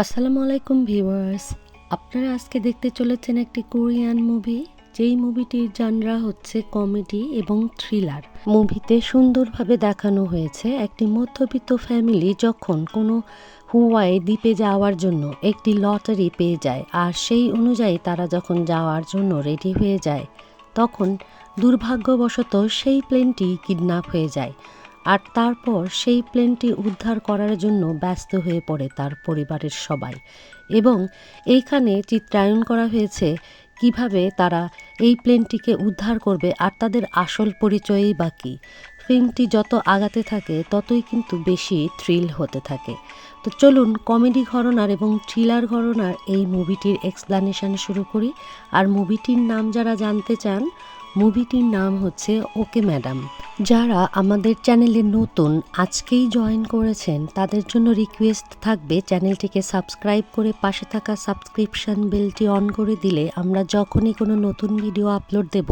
আসসালামু আলাইকুম ভিউয়ার্স, আপনারা আজকে দেখতে চলেছেন একটি কোরিয়ান মুভি। যেই মুভিটির জনরা হচ্ছে কমেডি এবং থ্রিলার। মুভিতে সুন্দরভাবে দেখানো হয়েছে একটি মধ্যবিত্ত ফ্যামিলি যখন কোনো হুয়াই দ্বীপে যাওয়ার জন্য একটি লটারি পেয়ে যায়, আর সেই অনুযায়ী তারা যখন যাওয়ার জন্য রেডি হয়ে যায় তখন দুর্ভাগ্যবশত সেই প্লেনটি কিডন্যাপ হয়ে যায়। আর তারপর সেই প্লেনটি উদ্ধার করার জন্য ব্যস্ত হয়ে পড়ে তার পরিবারের সবাই, এবং এইখানে চিত্রায়ন করা হয়েছে কিভাবে তারা এই প্লেনটিকে উদ্ধার করবে আর তাদের আসল পরিচয়ই বা কী। ফিল্মটি যত আগাতে থাকে ততই কিন্তু বেশি থ্রিল হতে থাকে। তো চলুন কমেডি ঘরানার এবং থ্রিলার ঘরানার এই মুভিটির এক্সপ্লানেশন শুরু করি। আর মুভিটির নাম যারা জানতে চান, মুভিটির নাম হচ্ছে ওকে ম্যাডাম। যারা আমাদের চ্যানেলে নতুন আজকেই জয়েন করেছেন তাদের জন্য রিকোয়েস্ট থাকবে চ্যানেলটিকে সাবস্ক্রাইব করে পাশে থাকা সাবস্ক্রিপশন বেলটি অন করে দিলে আমরা যখনই কোনো নতুন ভিডিও আপলোড দেব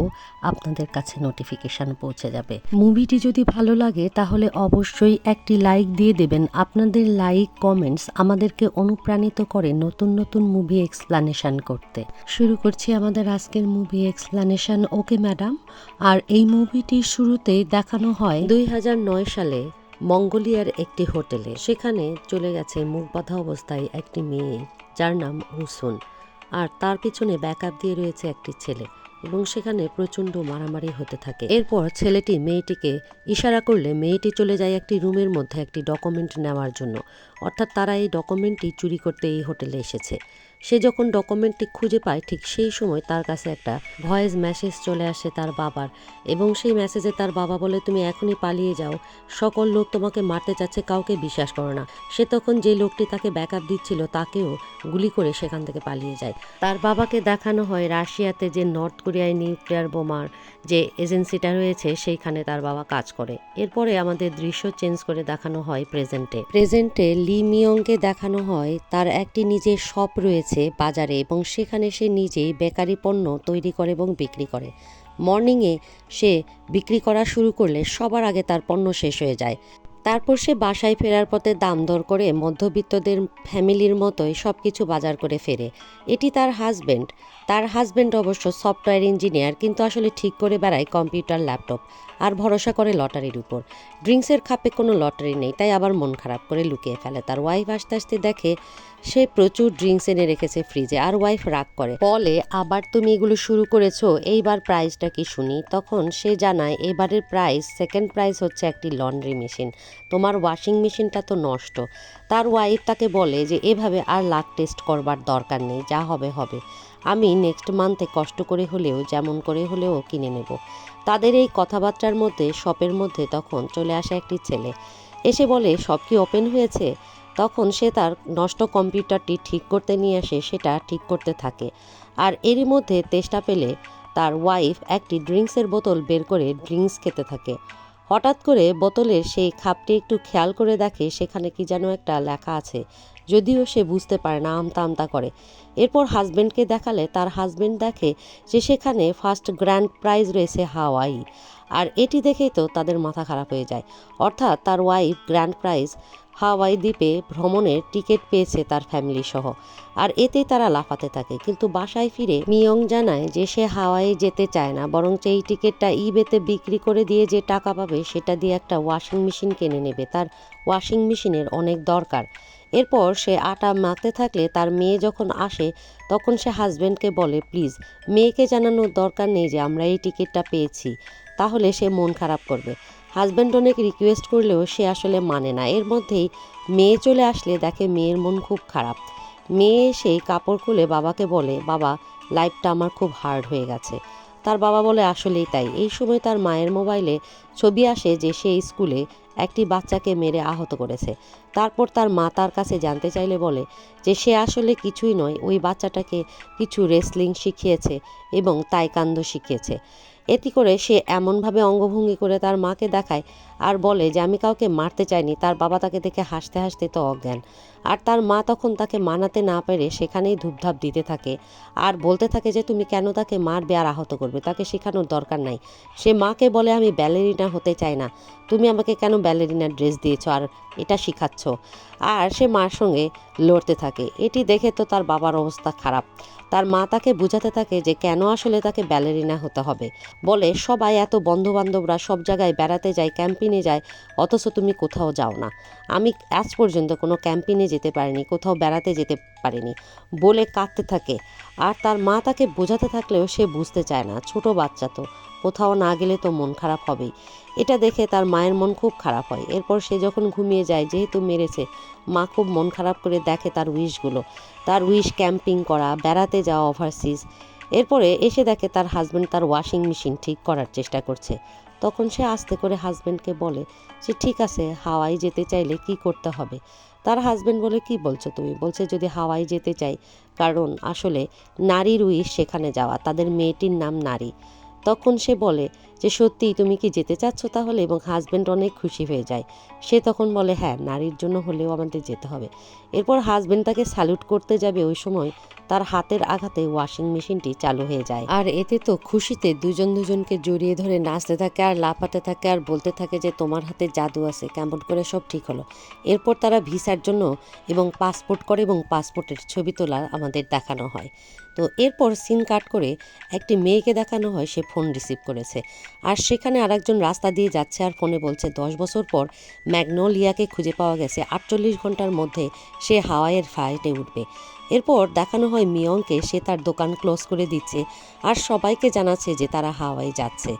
আপনাদের কাছে নোটিফিকেশান পৌঁছে যাবে। মুভিটি যদি ভালো লাগে তাহলে অবশ্যই একটি লাইক দিয়ে দেবেন। আপনাদের লাইক কমেন্টস আমাদেরকে অনুপ্রাণিত করে নতুন নতুন মুভি এক্সপ্লানেশন করতে। শুরু করছি আমাদের আজকের মুভি এক্সপ্লানেশন ওকে ম্যাডাম। আর এই মুভিটির শুরুতেই দেখানো হয় 2009 সালে মঙ্গোলিয়ার একটি হোটেলে। সেখানে চলে গেছে মুখ বাঁধা অবস্থায় একটি মেয়ে যার নাম রুসুন, আর তার পিছনে ব্যাকআপ দিয়ে রয়েছে একটি ছেলে, এবং সেখানে প্রচণ্ড মারামারি হতে থাকে। এরপর ছেলেটি মেয়েটিকে ইশারা করলে মেয়েটি চলে যায় একটি রুমের মধ্যে একটি ডকুমেন্ট নেওয়ার জন্য। অর্থাৎ তারা এই ডকুমেন্টটি চুরি করতে এই হোটেলে এসেছে। সে যখন ডকুমেন্টটি খুঁজে পায় ঠিক সেই সময় তার কাছে একটা ভয়েস মেসেজ চলে আসে তার বাবার, এবং সেই মেসেজে তার বাবা বলে, তুমি এখনই পালিয়ে যাও, সকল লোক তোমাকে মারতে চাচ্ছে, কাউকে বিশ্বাস করো না। সে তখন যে লোকটি তাকে ব্যাকআপ দিচ্ছিল তাকেও গুলি করে সেখান থেকে পালিয়ে যায়। তার বাবাকে দেখানো হয় রাশিয়াতে যে নর্থ কোরিয়ায় নিউক্লিয়ার বোমার যে এজেন্সিটা রয়েছে সেইখানে তার বাবা কাজ করে। এরপরে আমাদের দৃশ্য চেঞ্জ করে দেখানো হয় প্রেজেন্টে লি মিয়ংকে দেখানো হয় তার একটি নিজের শপ রয়েছে বাজারে, এবং সেখানে সে নিজেই বেকারি পণ্য তৈরি করে এবং বিক্রি করে। মর্নিংয়ে সে বিক্রি করা শুরু করলে সবার আগে তার পণ্য শেষ হয়ে যায়। তারপর সে বাসায় ফেরার পথে দাম দর করে মধ্যবিত্তদের ফ্যামিলির মতোই সব কিছু বাজার করে ফেরে। এটি তার হাজব্যান্ড অবশ্য সফটওয়্যার ইঞ্জিনিয়ার, কিন্তু আসলে ঠিক করে বেড়ায় কম্পিউটার ল্যাপটপ আর ভরসা করে লটারির উপর। ড্রিঙ্কসের খাপে কোনো লটারি নেই, তাই আবার মন খারাপ করে লুকিয়ে ফেলে। তার ওয়াইফ আসতে আসতে দেখে সে প্রচুর ড্রিঙ্কস এনে রেখেছে ফ্রিজে, আর ওয়াইফ রাগ করে, বলে আবার তুমি এগুলো শুরু করেছো, এইবার প্রাইসটা কি শুনি। তখন সে জানায় এবারের সেকেন্ড প্রাইজ হচ্ছে একটি লন্ড্রি মেশিন, তোমার ওয়াশিং মেশিনটা তো নষ্ট। তার ওয়াইফ তাকে বলে যে এভাবে আর লাক টেস্ট করবার দরকার নেই, যা হবে হবে, আমি নেক্সট মান্থে কষ্ট করে হলেও যেমন করে হলেও কিনে নেব। তাদের এই কথাবার্তার মধ্যে শপের মধ্যে তখন চলে আসে একটি ছেলে, এসে বলে সব কি ওপেন হয়েছে। তখন সে তার নষ্ট কম্পিউটারটি ঠিক করতে নিয়ে আসে, সেটা ঠিক করতে থাকে। আর এরই মধ্যে তেষ্টা পেলে তার ওয়াইফ একটি ড্রিঙ্কসের বোতল বের করে ড্রিঙ্কস খেতে থাকে। হঠাৎ করে বোতলের সেই খাপটি একটু খেয়াল করে দেখে সেখানে কি যেন একটা লেখা আছে, যদিও সে বুঝতে পারে না, আমতা আমতা করে। এরপর হাজব্যান্ডকে দেখালে তার হাজব্যান্ড দেখে যে সেখানে ফার্স্ট গ্র্যান্ড প্রাইজ রয়েছে হাওয়াই। আর এটি দেখেই তো তাদের মাথা খারাপ হয়ে যায়। অর্থাৎ তার ওয়াইফ গ্র্যান্ড প্রাইজ হাওয়াই দ্বীপে ভ্রমণের টিকিট পেয়েছে তার ফ্যামিলি সহ। আর এতেই তারা লাফাতে থাকে। কিন্তু বাসায় ফিরে মিয়ং জানায় যে সে হাওয়াই যেতে চায় না, বরং এই টিকিটটা ইবেতে বিক্রি করে দিয়ে যে টাকা পাবে সেটা দিয়ে একটা ওয়াশিং মেশিন কিনে নেবে, তার ওয়াশিং মেশিনের অনেক দরকার। এরপর সে আটা মাখতে থাকলে তার মেয়ে যখন আসে তখন সে হাজব্যান্ডকে বলে, প্লিজ মেয়েকে জানানোর দরকার নেই যে আমরা এই টিকিটটা পেয়েছি, তাহলে সে মন খারাপ করবে। হাজব্যান্ড অনেক রিকোয়েস্ট করলেও সে আসলে মানে না। এর মধ্যেই মেয়ে চলে আসলে দেখে মেয়ের মন খুব খারাপ। মেয়ে এসে কাপড় খুলে বাবাকে বলে, বাবা লাইফটা আমার খুব হার্ড হয়ে গেছে। তার বাবা বলে আসলেই তাই। এই সময় তার মায়ের মোবাইলে ছবি আসে যে সে স্কুলে একটি বাচ্চাকে মেরে আহত করেছে। তারপর তার মা তার কাছে জানতে চাইলে বলে যে সে আসলে কিছুই নয়, ওই বাচ্চাটাকে কিছু রেসলিং শিখিয়েছে এবং তাইকান্দো শিখিয়েছে। এতে করে সে এমনভাবে অঙ্গভঙ্গি করে তার মাকে দেখায় আর বলে যে আমি কাউকে মারতে চাইনি। তার বাবা তাকে দেখে হাসতে হাসতে তো অজ্ঞান। আর তার মা তখন তাকে মানাতে না পেরে সেখানেই ধূপধাপ দিতে থাকে আর বলতে থাকে যে তুমি কেন তাকে মারবে আর আহত করবে, তাকে শেখানোর দরকার নাই। সে মাকে বলে আমি ব্যালেরিনা হতে চাই না, তুমি আমাকে কেন ব্যালেরিনার ড্রেস দিয়েছো আর এটা শিখাচ্ছ। করেছো। আর সে মার সঙ্গে লড়তে থাকে। এটি দেখে তো তার বাবার অবস্থা খারাপ। তার মা তাকে বোঝাতে থাকে যে কেন আসলে তাকে ব্যালেরিনা হতে হবে। বলে সবাই এত বন্ধুবান্ধবরা সব জায়গায় বেড়াতে যায়, ক্যাম্পিংয়ে যায়, অথচ তুমি কোথাও যাও না। আমি আজ পর্যন্ত কোনো ক্যাম্পিংয়ে যেতে পারিনি, কোথাও বেড়াতে যেতে পারিনি বলে কাঁদতে থাকে। আর তার মা তাকে বোঝাতে থাকলেও সে বুঝতে চায় না, ছোট বাচ্চা তো, কোথাও না গেলে তো মন খারাপ হবেই। এটা দেখে তার মায়ের মন খুব খারাপ হয়। এরপর সে যখন ঘুমিয়ে যায়, যেহেতু মেরেছে, মা খুব মন খারাপ করে দেখে তার উইশগুলো। তার উইশ ক্যাম্পিং করা, বেড়াতে যাওয়া ওভারসিজ। এরপরে এসে দেখে তার হাজব্যান্ড তার ওয়াশিং মেশিন ঠিক করার চেষ্টা করছে। তখন সে আস্তে করে হাজব্যান্ডকে বলে যে ঠিক আছে, হাওয়াই যেতে চাইলে কি করতে হবে। তার হাজব্যান্ড বলে কি বলছো তুমি? বলছে যদি হাওয়াই যেতে চাই, কারণ আসলে নারীর উইশ সেখানে যাওয়া, তাদের মেয়েটির নাম নারী। তখন সে বলে যে সত্যিই তুমি কি যেতে চাচ্ছ তাহলে? এবং হাজব্যান্ড অনেক খুশি হয়ে যায়। সে তখন বলে হ্যাঁ, নারীর জন্য হলেও আমাদের যেতে হবে। এরপর হাজব্যান্ড তাকে স্যালুট করতে যাবে, ওই সময় তার হাতের আঘাতে ওয়াশিং মেশিনটি চালু হয়ে যায়। আর এতে তো খুশিতে দুজন দুজনকে জড়িয়ে ধরে নাচতে থাকে আর লাফাতে থাকে আর বলতে থাকে যে তোমার হাতে জাদু আছে, কেমন করে সব ঠিক হলো। এরপর তারা ভিসার জন্য এবং পাসপোর্ট করে এবং পাসপোর্টের ছবি তোলা আমাদের দেখানো হয়। তো এরপর সিন কাট করে একটি মেয়েকে দেখানো হয়, সে ফোন রিসিভ করেছে। আর সেখানে আরেকজন রাস্তা দিয়ে যাচ্ছে আর ফোনে বলছে 10 বছর পর ম্যাগনোলিয়াকে খুঁজে পাওয়া গেছে, 48 ঘন্টার মধ্যে সে হাওয়াইয়ের ফ্লাইটে উঠবে। এরপর দেখানো হয় মিয়ংকে, সে তার দোকান ক্লোজ করে দিচ্ছে আর সবাইকে জানাচ্ছে যে তারা হাওয়াই যাচ্ছে।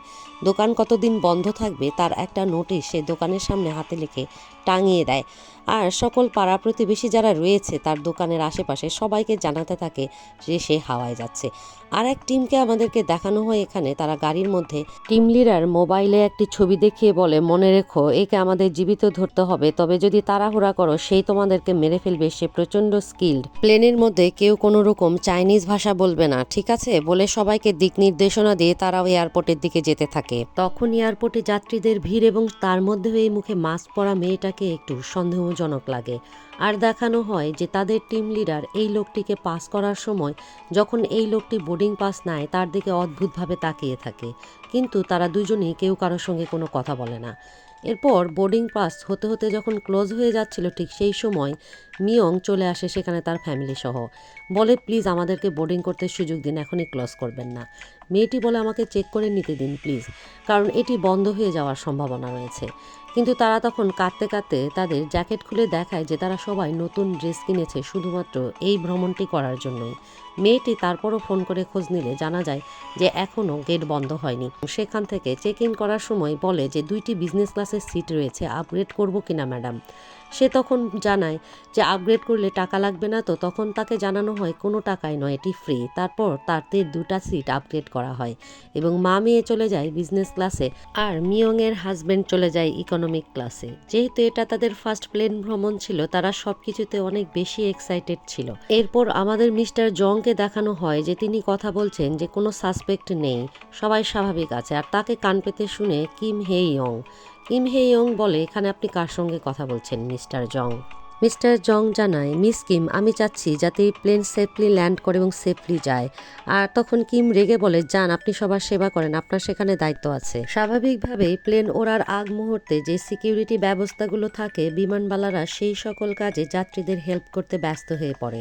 দোকান কতদিন বন্ধ থাকবে তার একটা নোটিশ সে দোকানের সামনে হাতে লিখে টাঙিয়ে দেয়। আর সকল পাড়া প্রতিবেশী যারা রয়েছে তার দোকানের আশেপাশে সবাইকে জানাতে থাকে যে সে হাওয়ায় যাচ্ছে। আর এক টিমকে আমাদেরকে দেখানো হয় এখানে, তারা গাড়ির মধ্যে টিম লিডার মোবাইলে একটি ছবি দেখিয়ে বলে মনে রেখো একে আমাদের জীবিত ধরতে হবে, তবে যদি তাড়াহুড়া করো সেই তোমাদেরকে মেরে ফেলবে, সে প্রচণ্ড স্কিল্ড। প্লেনের মধ্যে কেউ কোনো রকম চাইনিজ ভাষা বলবে না, ঠিক আছে? বলে সবাইকে দিক নির্দেশনা দিয়ে তারাও এয়ারপোর্টের দিকে যেতে থাকে। তখন এয়ারপোর্টে যাত্রীদের ভিড় এবং তার মধ্যে এই মুখে মাস্ক পরা মেয়েটাকে একটু সন্দেহজনক লাগে। আর দেখানো হয় যে তাদের টিম লিডার এই লোকটিকে পাস করার সময় যখন এই লোকটি বোর্ডিং পাস নেয় তার দিকে অদ্ভুতভাবে তাকিয়ে থাকে, কিন্তু তারা দুজনেই কেউ কারোর সঙ্গে কোনো কথা বলে না। এরপর বোর্ডিং পাস হতে হতে যখন ক্লোজ হয়ে যাচ্ছিল ঠিক সেই সময় মিয়ং চলে আসে সেখানে তার ফ্যামিলি সহ। বলে প্লিজ আমাদেরকে বোর্ডিং করতে সুযোগ দিন, এখনই ক্লোজ করবেন না। মেয়েটি বলে আমাকে চেক করে নিতে দিন প্লিজ, কারণ এটি বন্ধ হয়ে যাওয়ার সম্ভাবনা রয়েছে। কিন্তু তারা তখন কাঁদতে কাঁদতে তাদের জ্যাকেট খুলে দেখায় যে তারা সবাই নতুন ড্রেস কিনেছে শুধুমাত্র এই ভ্রমণটি করার জন্যই। মেয়েটি তারপরও ফোন করে খোঁজ নিলে জানা যায় যে এখনও গেট বন্ধ হয়নি। সেখান থেকে চেক ইন করার সময় বলে যে 2টি বিজনেস ক্লাসের সিট রয়েছে, আপগ্রেড করব কিনা ম্যাডাম। সে তখন জানায় যে আপগ্রেড করলে টাকা লাগবে না, তো তখন তাকে জানানো হয় কোনো টাকাই নয়, এটি ফ্রি। তারপর তাদের 2টা সিট আপগ্রেড করা হয় এবং মা মেয়ে চলে যায় বিজনেস ক্লাসে আর মিয়ংয়ের হাজব্যান্ড চলে যায় ইকোনমিক ক্লাসে। যেহেতু এটা তাদের ফার্স্ট প্লেন ভ্রমণ ছিল, তারা সব কিছুতে অনেক বেশি এক্সাইটেড ছিল। এরপর আমাদের মিস্টার জংকে দেখানো হয় যে তিনি কথা বলছেন যে কোনো সাসপেক্ট নেই, সবাই স্বাভাবিক আছে। আর তাকে কান পেতে শুনে কিম হে ইয়ং বলে এখানে আপনি কার সঙ্গে কথা বলছেন মিস্টার জং? মিস্টার জং জানায় মিস কিম, আমি চাচ্ছি যাতে এই প্লেন সেফলি ল্যান্ড করে এবং সেফলি যায়। আর তখন কিম রেগে বলে যান, আপনি সবার সেবা করেন, আপনার সেখানে দায়িত্ব আছে। স্বাভাবিকভাবেই প্লেন ওড়ার আগ মুহূর্তে যে সিকিউরিটি ব্যবস্থাগুলো থাকে বিমানবালারা সেই সকল কাজে যাত্রীদের হেল্প করতে ব্যস্ত হয়ে পড়ে।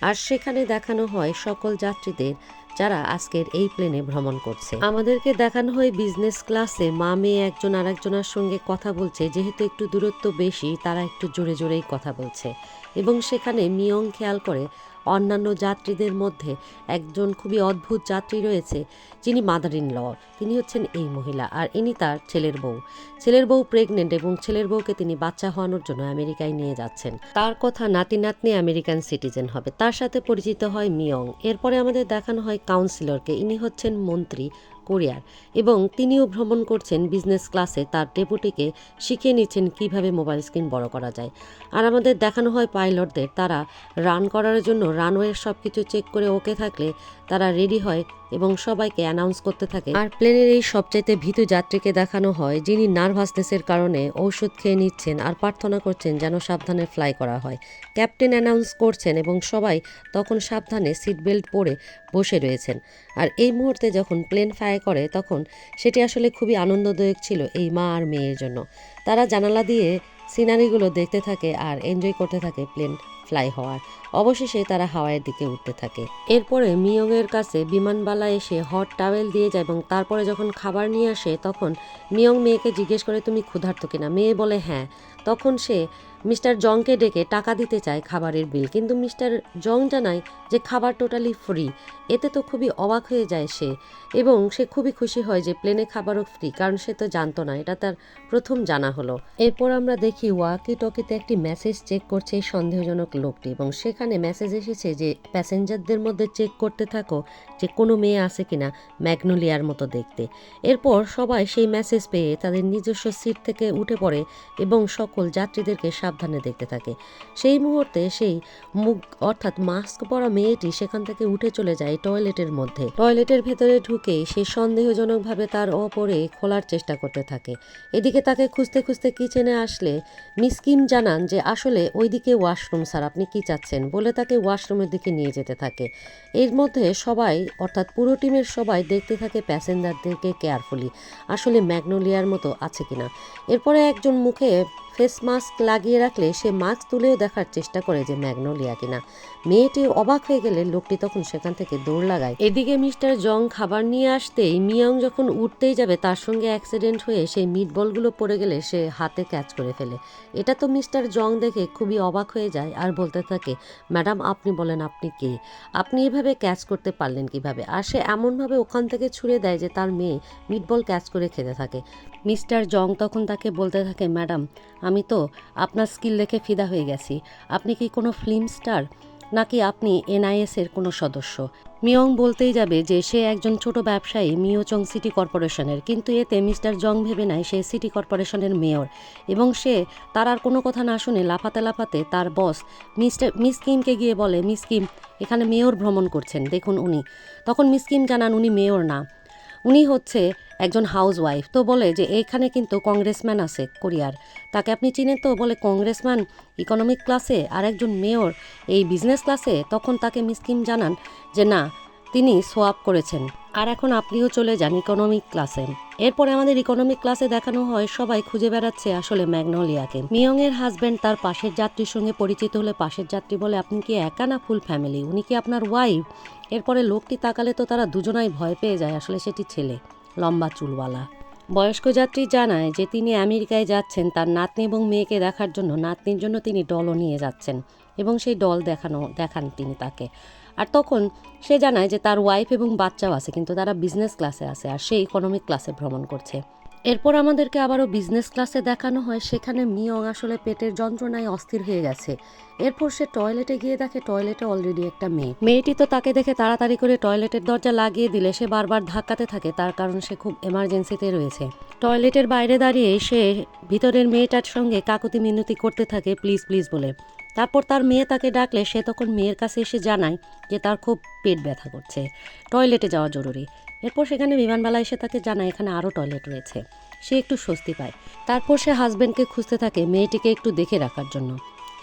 আর সেখানে দেখানো হয় সকল যাত্রীদের যারা আজকের এই প্লেনে ভ্রমণ করছে। আমাদেরকে দেখানো হয় বিজনেস ক্লাসে মা মেয়ে একজন আরেকজনের সঙ্গে কথা বলছে, যেহেতু একটু দূরত্ব বেশি তারা একটু জোরে জোরেই কথা বলছে। এবং সেখানে মিয়ং খেয়াল করে অন্যান্য যাত্রীদের মধ্যে একজন খুবই অদ্ভুত যাত্রী রয়েছে যিনি মাদার ইন ল, তিনি হচ্ছেন এই মহিলা। আর ইনি তার ছেলের বউ প্রেগনেন্ট এবং ছেলের বউকে তিনি বাচ্চা হওয়ানোর জন্য আমেরিকায় নিয়ে যাচ্ছেন। তার কথা নাতি নাতনি আমেরিকান সিটিজেন হবে। তার সাথে পরিচিত হয় মিয়ং। এরপরে আমাদের দেখানো হয় কাউন্সিলরকে, ইনি হচ্ছেন মন্ত্রী কোরিয়ার এবং তিনিও ভ্রমণ করছেন বিজনেস ক্লাসে, তার ডেপুটিকে শিখিয়ে নিচ্ছেন কিভাবে মোবাইল স্ক্রিন বড় করা যায়। আর আমাদের দেখানো হয় পাইলটদের, তারা রান করার জন্য রানওয়ের সব কিছু চেক করে ওকে থাকলে তারা রেডি হয় এবং সবাইকে অ্যানাউন্স করতে থাকে। আর প্লেনের এই সবচাইতে ভীতু যাত্রীকে দেখানো হয় যিনি নার্ভাসনেসের কারণে ঔষধ খেয়ে নিচ্ছেন আর প্রার্থনা করছেন যেন সাবধানে ফ্লাই করা হয়। ক্যাপ্টেন অ্যানাউন্স করছেন এবং সবাই তখন সাবধানে সিট বেল্ট পরে বসে রয়েছেন। আর এই মুহূর্তে যখন প্লেন ফ্লাই করে তখন সেটি আসলে খুবই আনন্দদায়ক ছিল এই মা আর মেয়ের জন্য। তারা জানালা দিয়ে সিনারিগুলো দেখতে থাকে আর এনজয় করতে থাকে প্লেন ফ্লাই হওয়ার। অবশেষে তারা হাওয়াইয়ের দিকে উঠতে থাকে। এরপরে মিয়ংয়ের কাছে বিমানবালা এসে হট টাওয়েল দিয়ে যায় এবং তারপরে যখন খাবার নিয়ে আসে তখন মিয়ং মেয়েকে জিজ্ঞেস করে তুমি ক্ষুধার্ত কিনা। মেয়ে বলে হ্যাঁ। তখন সে মিস্টার জংকে ডেকে টাকা দিতে চায় খাবারের বিল, কিন্তু মিস্টার জং জানায় যে খাবার টোটালি ফ্রি। এতে তো খুবই অবাক হয়ে যায় সে, এবং সে খুবই খুশি হয় যে প্লেনে খাবারও ফ্রি, কারণ সে তো জানতো না, এটা তার প্রথম জানা হলো। এরপর আমরা দেখি ওয়াকি টকিতে একটি মেসেজ চেক করছে এই সন্দেহজনক লোকটি, এবং সেখানে মেসেজ এসেছে যে প্যাসেঞ্জারদের মধ্যে চেক করতে থাকো যে কোনো মেয়ে আছে কিনা ম্যাগনোলিয়ার মতো দেখতে। এরপর সবাই সেই মেসেজ পেয়ে তাদের নিজস্ব সিট থেকে উঠে পড়ে এবং সকল যাত্রীদেরকে সাবধানে দেখতে থাকে। সেই মুহূর্তে সেই মুখ অর্থাৎ মাস্ক পরা মেয়েটি সেখান থেকে উঠে চলে যায় টয়লেটের মধ্যে। টয়লেটের ভেতরে ঢুকে সে সন্দেহজনকভাবে তার ওপরে খোলার চেষ্টা করতে থাকে। এদিকে তাকে খুঁজতে খুঁজতে কিচেনে আসলে মিস কিম জানান যে আসলে ওইদিকে ওয়াশরুম স্যার, আপনি কি চাচ্ছেন বলে তাকে ওয়াশরুমের দিকে নিয়ে যেতে থাকে। এর মধ্যে সবাই অর্থাৎ পুরো টিমের সবাই দেখতে থাকে প্যাসেঞ্জারদেরকে কেয়ারফুলি আসলে ম্যাগনোলিয়ার মতো আছে কিনা। এরপরে একজন মুখে ফেস মাস্ক লাগিয়ে রাখলে সে মাস্ক তুলেও দেখার চেষ্টা করে যে ম্যাগনোলিয়া কিনা। মেয়েটি অবাক হয়ে গেলে লোকটি তখন সেখান থেকে দৌড় লাগায়। এদিকে মিস্টার জং খাবার নিয়ে আসতেই মিয়ং যখন উঠতেই যাবে তার সঙ্গে অ্যাক্সিডেন্ট হয়ে সেই মিটবলগুলো পড়ে গেলে সে হাতে ক্যাচ করে ফেলে। এটা তো মিস্টার জং দেখে খুবই অবাক হয়ে যায় আর বলতে থাকে ম্যাডাম আপনি বলেন আপনি কে, আপনি এভাবে ক্যাচ করতে পারলেন কিভাবে। আর সে এমনভাবে ওখান থেকে ছুঁড়ে দেয় যে তার মেয়ে মিটবল ক্যাচ করে খেতে থাকে। মিস্টার জং তখন তাকে বলতে থাকে ম্যাডাম আমি তো আপনার স্কিল দেখে ফিদা হয়ে গেছি, আপনি কি কোনো ফিল্ম স্টার নাকি আপনি এনআইএসের কোনো সদস্য। মিয়ং বলতেই যাবে যে সে একজন ছোট ব্যবসায়ী মিওচং সিটি কর্পোরেশনের, কিন্তু এতে মিস্টার জং ভেবে নেয় সে সিটি কর্পোরেশনের মেয়র, এবং সে তার আর কোনো কথা না শুনে লাফাতে লাফাতে তার বস মিস কিমকে গিয়ে বলে মিস কিম এখানে মেয়র ভ্রমণ করছেন দেখুন উনি। তখন মিস কিম জানান উনি মেয়র না, উনি হচ্ছে একজন হাউসওয়াইফ। তো বলে যে এখানে কিন্তু কংগ্রেসম্যান আছে কোরিয়ার, তাকে আপনি চিনেন তো। বলে কংগ্রেসম্যান ইকোনমিক ক্লাসে আর একজন মেয়র এই বিজনেস ক্লাসে। তখন তাকে মিস কিম জানান যে না, তিনি সোয়াপ করেছেন আর এখন আপনিও চলে যান ইকোনমিক ক্লাসে। এরপরে আমাদের ইকোনমিক ক্লাসে দেখানো হয় সবাই খুঁজে বেড়াচ্ছে আসলে ম্যাগনোলিয়াকে। মিয়ংয়ের হাজব্যান্ড তার পাশের যাত্রীর সঙ্গে পরিচিত হলে পাশের যাত্রী বলে আপনি কি একা না ফুল ফ্যামিলি, উনি কি আপনার ওয়াইফ। এরপরে লোকটি তাকালে তো তারা দুজনাই ভয় পেয়ে যায়, আসলে সেটি ছেলে, লম্বা চুলওয়ালা। বয়স্ক যাত্রী জানায় যে তিনি আমেরিকায় যাচ্ছেন তার নাতনি এবং মেয়েকে দেখার জন্য, নাতনির জন্য তিনি ডলও নিয়ে যাচ্ছেন এবং সেই ডল দেখান তিনি তাকে। আর তখন সে জানায় যে তার ওয়াইফ এবং বাচ্চাও আছে, কিন্তু তারা বিজনেস ক্লাসে আছে আর সে ইকোনমিক ক্লাসে ভ্রমণ করছে। এরপর আমাদেরকে আবারও বিজনেস ক্লাসে দেখানো হয়, সেখানে মিয়ং আসলে পেটের যন্ত্রণায় অস্থির হয়ে গেছে। এরপর সে টয়লেটে গিয়ে দেখে টয়লেটে অলরেডি একটা মেয়েটি তো তাকে দেখে তাড়াতাড়ি করে টয়লেটের দরজা লাগিয়ে দিলে সে বারবার ধাক্কাতে থাকে, তার কারণ সে খুব এমার্জেন্সিতে রয়েছে। টয়লেটের বাইরে দাঁড়িয়ে সে ভিতরের মেয়েটার সঙ্গে কাকুতি মিনতি করতে থাকে প্লিজ প্লিজ বলে। তারপর তার মেয়ে তাকে ডাকলে সে তখন মেয়ের কাছে এসে জানায় যে তার খুব পেট ব্যথা করছে, টয়লেটে যাওয়া জরুরি। এরপর সেখানে বিমানবালা এসে তাকে জানায় এখানে আরও টয়লেট রয়েছে। সে একটু স্বস্তি পায়। তারপর সে হাজব্যান্ডকে খুঁজতে থাকে মেয়েটিকে একটু দেখে রাখার জন্য।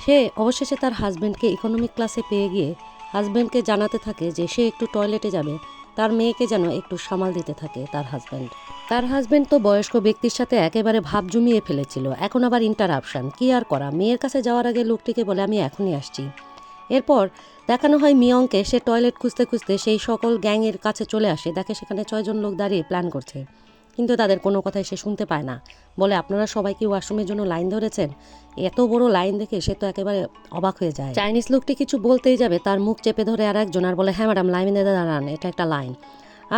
সে অবশেষে তার হাজব্যান্ডকে ইকোনমিক ক্লাসে পেয়ে গিয়ে হাজব্যান্ডকে জানাতে থাকে যে সে একটু টয়লেটে যাবে, তার মেয়েকে যেন একটু সামাল দিতে থাকে তার হাজব্যান্ড তো বয়স্ক ব্যক্তির সাথে একেবারে ভাব জমিয়ে ফেলেছিল, এখন আবার ইন্টারাপশন, কি আর করা। মেয়ের কাছে যাওয়ার আগে লোকটিকে বলে আমি এখনই আসছি। এরপর দেখানো হয় মিয়ংকে, সে টয়লেট খুঁজতে খুঁজতে সেই সকল গ্যাংয়ের কাছে চলে আসে, দেখে সেখানে 6 জন লোক দাঁড়িয়ে প্ল্যান করছে, কিন্তু তাদের কোনো কথাই সে শুনতে পায় না। বলে আপনারা সবাই কি ওয়াশরুমের জন্য লাইন ধরেছেন। এত বড় লাইন দেখে সে তো একেবারে অবাক হয়ে যায়। চাইনিজ লোকটি কিছু বলতেই যাবে তার মুখ চেপে ধরে আর একজন আর বলে হ্যাঁ ম্যাডাম লাইনে দাঁড়ান, এটা একটা লাইন।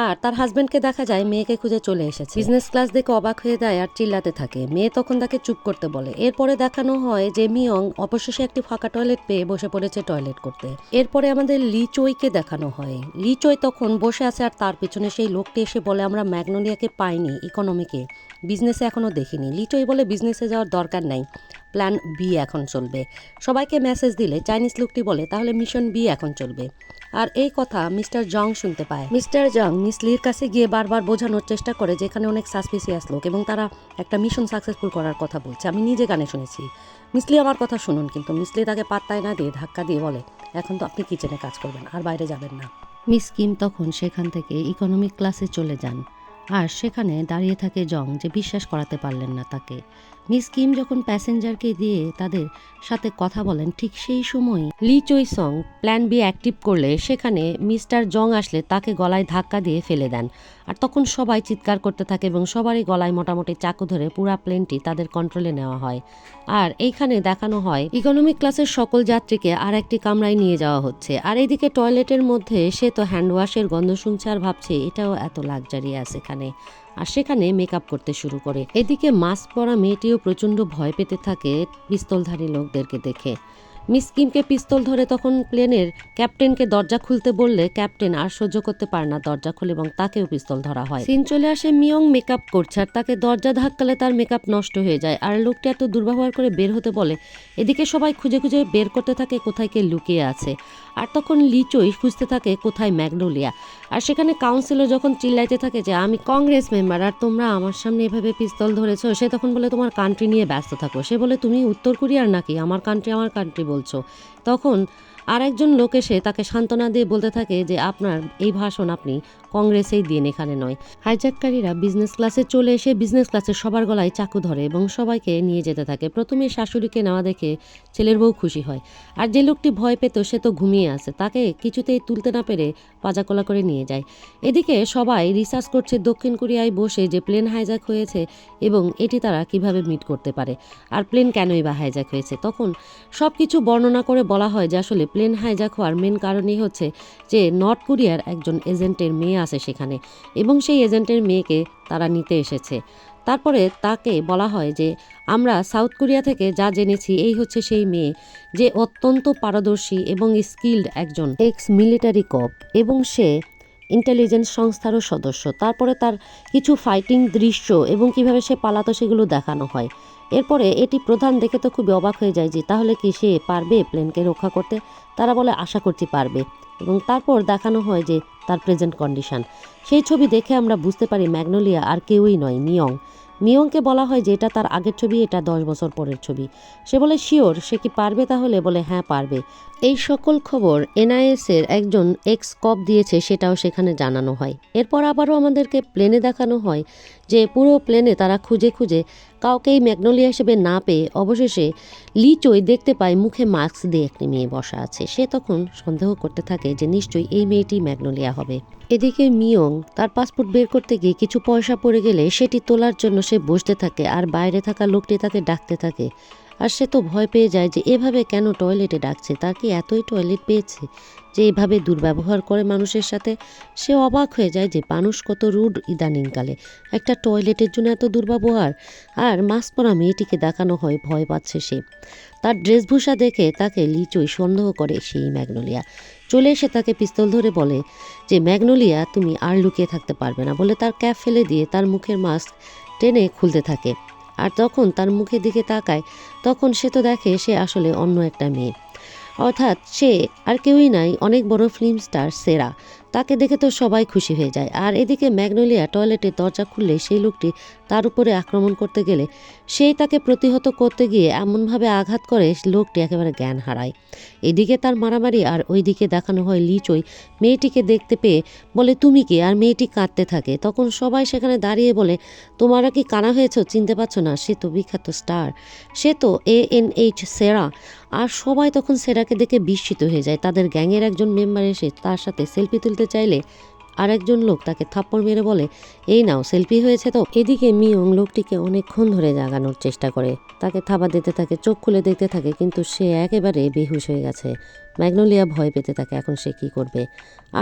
আর তার হাজব্যান্ডকে দেখা যায় মেয়েকে খুঁজে চলে এসেছে। বিজনেস ক্লাস দেখে অবাক হয়ে যায় আর চিল্লাতে থাকে। মেয়ে তখন তাকে চুপ করতে বলে। এরপরে দেখানো হয় যে মিয়ং অবশেষে একটি ফাঁকা টয়লেট পেয়ে বসে পড়েছে টয়লেট করতে। এরপরে আমাদের লি চইকে দেখানো হয়। লি চই তখন বসে আছে আর তার পিছনে সেই লোকটি এসে বলে আমরা ম্যাগনোলিয়াকে পাইনি ইকোনমিকে, বিজনেসে এখনও দেখিনি। লি চই বলে বিজনেসে যাওয়ার দরকার নাই, প্ল্যান বি এখন চলবে। সবাইকে মেসেজ দিলে চাইনিজ লোকটি বলে তাহলে মিশন বি এখন চলবে। আর এই কথা মিস্টার জং শুনতে পায়। মিস্টার জং মিস লির কাছে গিয়ে বারবার বোঝানোর চেষ্টা করে যে এখানে অনেক সাসপিসিয়াস লোক এবং তারা একটা মিশন সাকসেসফুল করার কথা বলছে, আমি নিজে গানে শুনেছি, মিসলি আমার কথা শুনুন। কিন্তু মিসলি তাকে পাত্তায় না দিয়ে ধাক্কা দিয়ে বলে এখন তো আপনি কিচেনে কাজ করবেন আর বাইরে যাবেন না। মিস কিম তখন সেখান থেকে ইকোনমিক ক্লাসে চলে যান আর সেখানে দাঁড়িয়ে থাকে জং, যে বিশ্বাস করাতে পারলেন না তাকে। মিস কিম যখন প্যাসেঞ্জারকে দিয়ে তাদের সাথে কথা বলেন, ঠিক সেই সময় লি চই সং প্ল্যান বি অ্যাক্টিভ করলে সেখানে মিস্টার জং আসলে তাকে গলায় ধাক্কা দিয়ে ফেলে দেন। আর তখন সবাই চিৎকার করতে থাকে এবং সবারই গলায় মোটামুটি চাকু ধরে পুরা প্লেনটি তাদের কন্ট্রোলে নেওয়া হয়। আর এইখানে দেখানো হয় ইকোনমিক ক্লাসের সকল যাত্রীকে আর একটি কামরায় নিয়ে যাওয়া হচ্ছে। আর এইদিকে টয়লেটের মধ্যে সে তো হ্যান্ড ওয়াশের গন্ধ শুনছে আর ভাবছে এটাও এত লাক্সারিয়াস এখানে। আর সেখানে মেকআপ করতে শুরু করে। এদিকে মাস্ক পরা মেয়েটিও প্রচণ্ড ভয় পেতে থাকে পিস্তলধারী লোকদেরকে দেখে। মিস কিমকে পিস্তল ধরে তখন প্লেনের ক্যাপ্টেনকে দরজা খুলতে বললে ক্যাপ্টেন আর সহ্য করতে পারে না, দরজা খুলে এবং তাকেও পিস্তল ধরা হয়। সিন চলে আসে মিয়ং মেকআপ করছে আর তাকে দরজা ধাক্কালে তার মেকআপ নষ্ট হয়ে যায়। আর লোকটি এত দুর্ব্যবহার করে বের হতে বলে। এদিকে সবাই খুঁজে খুঁজে বের করতে থাকে কোথায় কে লুকিয়ে আছে। আর তখন লিচই খুঁজতে থাকে কোথায় ম্যাগনোলিয়া। আর সেখানে কাউন্সিলর যখন চিল্লাইতে থাকে যে আমি কংগ্রেস মেম্বার আর তোমরা আমার সামনে এভাবে পিস্তল ধরেছো, সে তখন বলে তোমার কান্ট্রি নিয়ে ব্যস্ত থাকো। সে বলে তুমি উত্তর কোরিয়ার নাকি, আমার কান্ট্রি বলছো। তখন আর একজন লোক এসে তাকে সান্ত্বনা দিয়ে বলতে থাকে যে আপনার এই ভাষণ আপনি কংগ্রেসেই দিন, এখানে নয়। হাইজ্যাককারীরা বিজনেস ক্লাসে চলে এসে বিজনেস ক্লাসের সবার গলায় চাকু ধরে এবং সবাইকে নিয়ে যেতে থাকে। প্রথমে শাশুড়িকে নেওয়া দেখে ছেলের বউ খুশি হয়। আর যে লোকটি ভয় পেত সে তো ঘুমিয়ে আছে, তাকে কিছুতেই তুলতে না পেরে পাজাকোলা করে নিয়ে যায়। এদিকে সবাই রিসার্চ করছে দক্ষিণ কোরিয়ায় বসে যে প্লেন হাইজ্যাক হয়েছে এবং এটি তারা কিভাবে মিট করতে পারে আর প্লেন কেনই বা হাইজ্যাক হয়েছে। তখন সব কিছু বর্ণনা করে বলা হয় যে আসলে প্লেন হাইজ্যাক হওয়ার মেন কারণই হচ্ছে যে নর্থ কোরিয়ার একজন এজেন্টের মেয়ে আছে সেখানে এবং সেই এজেন্টের মেয়েকে তারা নিতে এসেছে। তারপরে তাকে বলা হয় যে আমরা সাউথ কোরিয়া থেকে যা জেনেছি এই হচ্ছে সেই মেয়ে যে অত্যন্ত পারদর্শী এবং স্কিল্ড একজন এক্স মিলিটারি কপ এবং সে ইন্টেলিজেন্স সংস্থারও সদস্য। তারপরে তার কিছু ফাইটিং দৃশ্য এবং কিভাবে সে পালাতো সেগুলো দেখানো হয়। এরপরে এটি প্রধান দেখে তো খুবই অবাক হয়ে যায় যে তাহলে কি সে পারবে প্লেনকে রক্ষা করতে। তারা বলে আশা করছি পারবে এবং তারপর দেখানো হয় যে তার প্রেজেন্ট কন্ডিশন। সেই ছবি দেখে আমরা বুঝতে পারি ম্যাগনোলিয়া আর কেউই নয়, মিয়ংকে বলা হয় যে এটা তার আগের ছবি, এটা 10 বছর পরের ছবি। সে বলে শিওর, সে কি পারবে, তাহলে বলে হ্যাঁ পারবে। এই সকল খবর NIS এর একজন এক্স কপ দিয়েছে সেটাও সেখানে জানানো হয়। এরপর আবারও আমাদেরকে প্লেনে দেখানো হয় যে পুরো প্লেনে তারা খুঁজে খুঁজে কাউকেই ম্যাগনোলিয়া হিসেবে না পেয়ে অবশেষে লি চই দেখতে পায় মুখে মাস্ক দিয়ে একটি মেয়ে বসা আছে। সে তখন সন্দেহ করতে থাকে যে নিশ্চয়ই এই মেয়েটি ম্যাগনোলিয়া হবে। এদিকে মিয়ং তার পাসপোর্ট বের করতে গিয়ে কিছু পয়সা পড়ে গেলে সেটি তোলার জন্য সে বসতে থাকে আর বাইরে থাকা লোকটি তাকে ডাকতে থাকে। আর সে তো ভয় পেয়ে যায় যে এভাবে কেন টয়লেটে ডাকছে, তার কি এতই টয়লেট পেয়েছে যে এভাবে দুর্ব্যবহার করে মানুষের সাথে। সে অবাক হয়ে যায় যে মানুষ কত রুড ইদানিংকালে, একটা টয়লেটের জন্য এত দুর্ব্যবহার। আর মাস্ক পরা মেয়েটিকে দেখানো হয় ভয় পাচ্ছে সে। তার ড্রেসভূষা দেখে তাকে লিচই সন্দেহ করে সেই ম্যাগনোলিয়া। চলে এসে তাকে পিস্তল ধরে বলে যে ম্যাগনোলিয়া তুমি আর লুকিয়ে থাকতে পারবে না বলে তার ক্যাপ ফেলে দিয়ে তার মুখের মাস্ক টেনে খুলতে থাকে। আর তখন তার মুখের দিকে তাকায়, তখন সে তো দেখে সে আসলে অন্য একটা মেয়ে, অর্থাৎ সে আর কেউই নাই, অনেক বড় ফিল্ম স্টার সেরা। তাকে দেখে তো সবাই খুশি হয়ে যায়। আর এদিকে ম্যাগনোলিয়া টয়লেটের দরজা খুললে সেই লোকটি তার উপরে আক্রমণ করতে গেলে সেই তাকে প্রতিহত করতে গিয়ে এমনভাবে আঘাত করে লোকটি একেবারে জ্ঞান হারায়। এদিকে তার মারামারি আর ওইদিকে দেখানো হয় লিচই মেয়েটিকে দেখতে পেয়ে বলে তুমি কি, আর মেয়েটি কাঁদতে থাকে। তখন সবাই সেখানে দাঁড়িয়ে বলে তোমরা কি কানা হয়েছ, চিনতে পারছো না, সে তো বিখ্যাত স্টার, সে তো ANH সেরা। আর সবাই তখন সেরাকে দেখে বিস্মিত হয়ে যায়। তাদের গ্যাংয়ের একজন মেম্বার এসে তার সাথে সেলফি তুলতে চাইলে আর একজন লোক তাকে থাপ্পড় মেরে বলে এই নাও সেলফি হয়েছে তো। এদিকে মিয়ং লোকটিকে অনেকক্ষণ ধরে জাগানোর চেষ্টা করে, তাকে থাবা দিতে থাকে, চোখ খুলে দেখতে থাকে, কিন্তু সে একেবারে বেহুশ হয়ে গেছে। ম্যাগনোলিয়া ভয় পেতে থাকে এখন সে কি করবে।